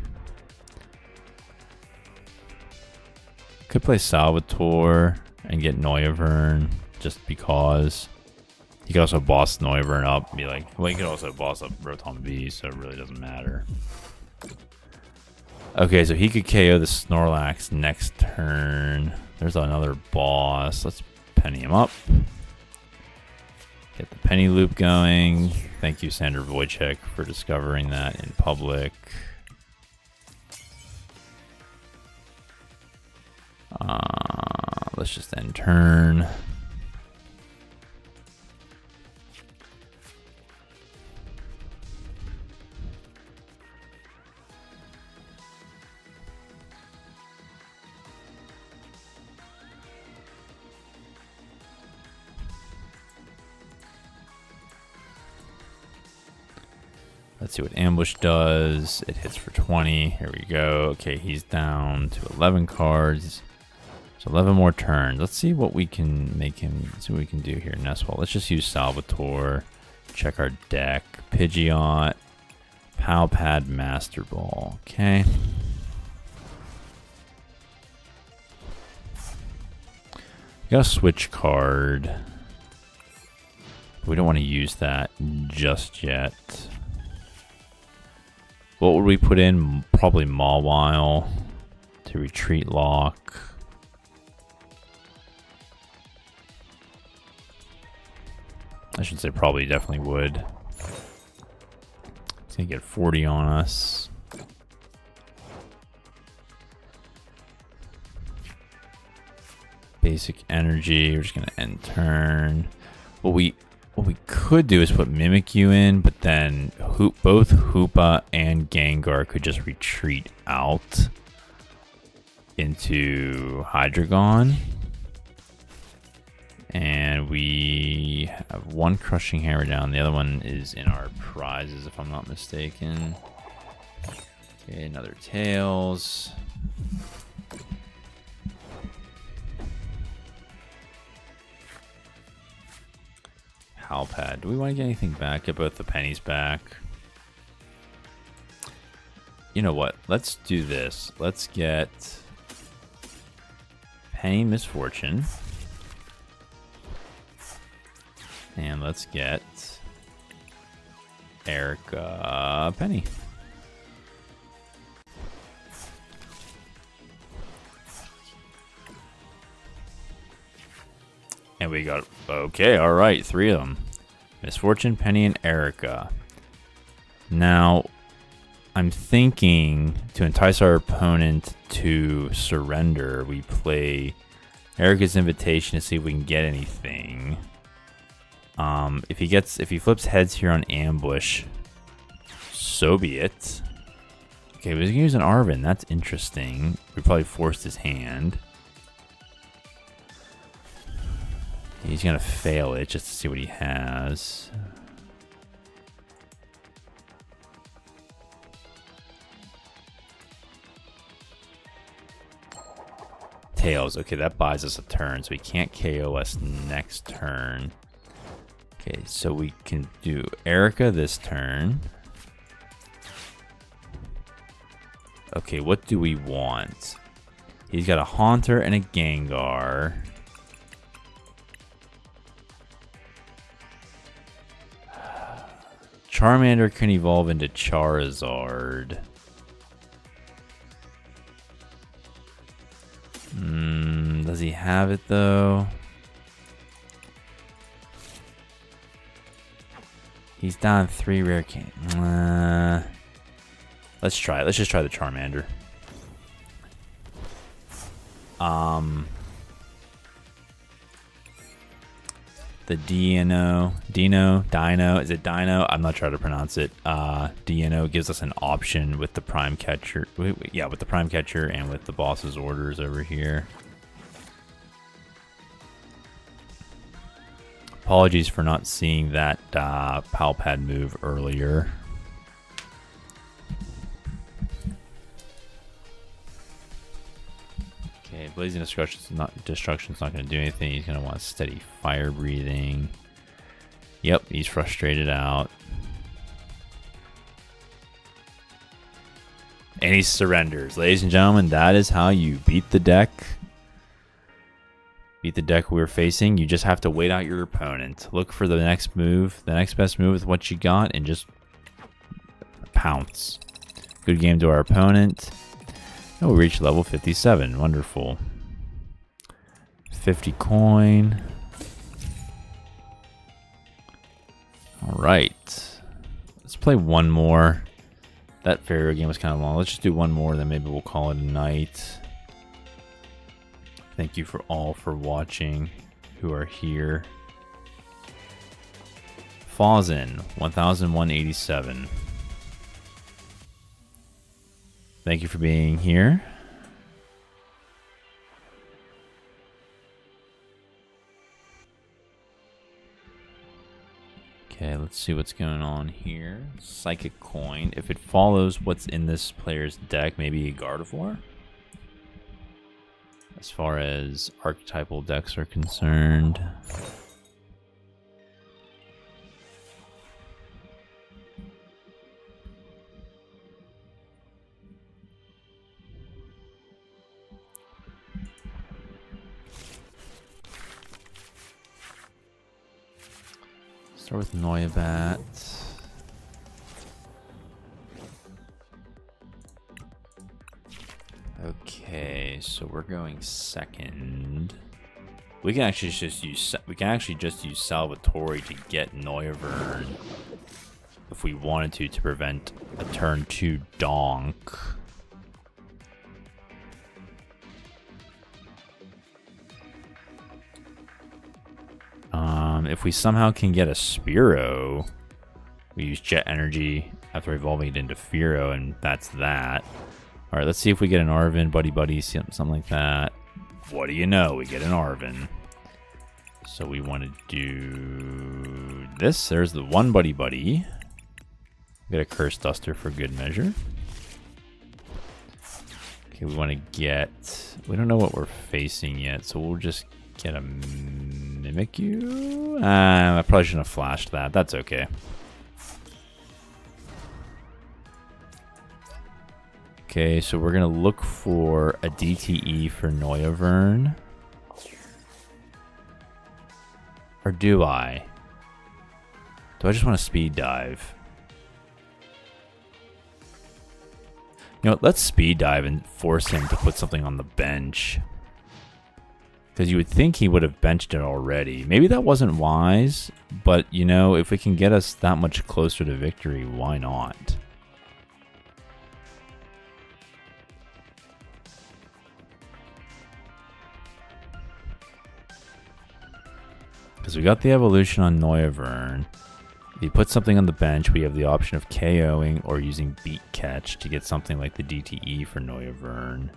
Could play Salvatore and get Noivern just because. He could also boss Noivern up and be like, well, he could also boss up Rotom V, so it really doesn't matter. Okay, so he could KO the Snorlax next turn. There's another boss. Let's penny him up. Get the penny loop going. Thank you, Sandra Wojcik, for discovering that in public. Let's just end turn. Let's see what ambush does. It hits for 20. Here we go. Okay, he's down to 11 cards. So 11 more turns. Let's see what we can make him. Let's see what we can do here. Nestwall. Let's just use Salvatore. Check our deck. Pidgeot. Palpad, Master Ball. Okay. We got a switch card. We don't want to use that just yet. What would we put in? Probably Mawile to retreat lock. I should say probably definitely would. It's gonna get 40 on us. Basic energy. We're just gonna end turn. What we could do is put Mimic You in, but then both Hoopa and Gengar could just retreat out into Hydreigon. And we have one Crushing Hammer down. The other one is in our prizes, if I'm not mistaken. Okay, another Tails. Halpad. Do we want to get anything back? Get both the pennies back. You know what? Let's do this. Let's get Penny Misfortune. And let's get Erica Penny. And we got, okay, all right, 3 of them. Misfortune, Penny, and Erica. Now, I'm thinking to entice our opponent to surrender, we play Erica's Invitation to see if we can get anything. If he flips heads here on ambush, so be it. Okay, but he's gonna use an Arven. That's interesting. We probably forced his hand. He's gonna fail it just to see what he has. Tails. Okay, that buys us a turn, so we can't KO us next turn. Okay, so we can do Erica this turn. Okay, what do we want? He's got a Haunter and a Gengar. Charmander can evolve into Charizard. Does he have it though? He's down 3 rare can. Let's try it. Let's just try the Charmander. The Dino, is it Dino? I'm not trying to pronounce it. Dino gives us an option with the Prime Catcher. Yeah, with the Prime Catcher and with the boss's orders over here. Apologies for not seeing that Palpad move earlier. Okay, Blazing Destruction's not going to do anything. He's going to want steady fire breathing. Yep, he's frustrated out. And he surrenders. Ladies and gentlemen, that is how you beat the deck. Beat the deck we're facing. You just have to wait out your opponent. Look for the next move, the next best move with what you got, and just pounce. Good game to our opponent. Oh, we reached level 57. Wonderful. 50 coin. All right. Let's play one more. That Pharaoh game was kind of long. Let's just do one more, then maybe we'll call it a night. Thank you all for watching who are here. Fawzin, 1187. Thank you for being here. Okay, let's see what's going on here. Psychic Coin. If it follows what's in this player's deck, maybe a Gardevoir? As far as archetypal decks are concerned. Start with Noibat. Okay, so we're going second. We can actually just use Salvatore to get Neuavern if we wanted to prevent a turn 2 donk. If we somehow can get a Spiro, we use Jet Energy after evolving it into Firo, and that's that. Alright, let's see if we get an Arvin, Buddy, something like that. What do you know? We get an Arvin. So we want to do this. There's the one Buddy. Get a Curse Duster for good measure. Okay, we want to get... We don't know what we're facing yet, so we'll just get a Mimikyu. I probably shouldn't have flashed that. That's okay. Okay, so we're going to look for a DTE for Neuavern. Or do I? Do I just want to speed dive? You know, let's speed dive and force him to put something on the bench. Because you would think he would have benched it already. Maybe that wasn't wise, but you know, if it can get us that much closer to victory, why not? Because we got the evolution on Neuavern. If you put something on the bench, we have the option of KOing or using Beat Catch to get something like the DTE for Neuavern.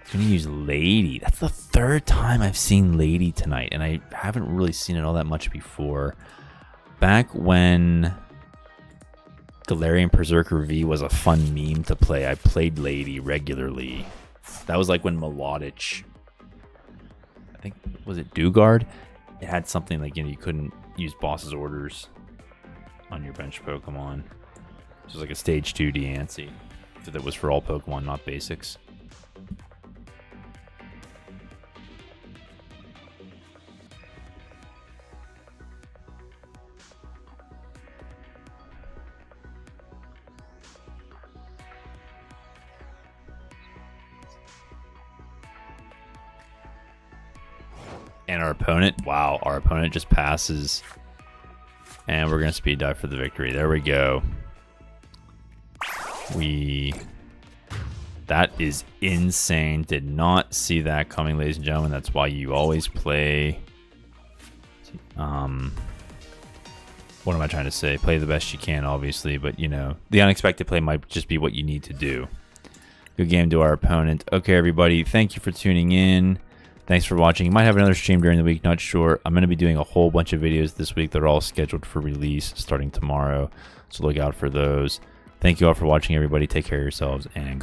It's going to use Lady. That's the third time I've seen Lady tonight, and I haven't really seen it all that much before. Back when Galarian Berserker V was a fun meme to play, I played Lady regularly. That was like when Melodic, I think, was it Dugard? It had something like, you know, you couldn't use boss's orders on your bench Pokemon. It was like a stage 2 Deancey. So that was for all Pokemon, not basics. And our opponent, wow, our opponent just passes. And we're going to speed dive for the victory. There we go. That is insane. Did not see that coming, ladies and gentlemen. That's why you always play... what am I trying to say? Play the best you can, obviously. But, you know, the unexpected play might just be what you need to do. Good game to our opponent. Okay, everybody. Thank you for tuning in. Thanks for watching. You might have another stream during the week, not sure. I'm going to be doing a whole bunch of videos this week that are all scheduled for release starting tomorrow. So look out for those. Thank you all for watching, everybody. Take care of yourselves and God.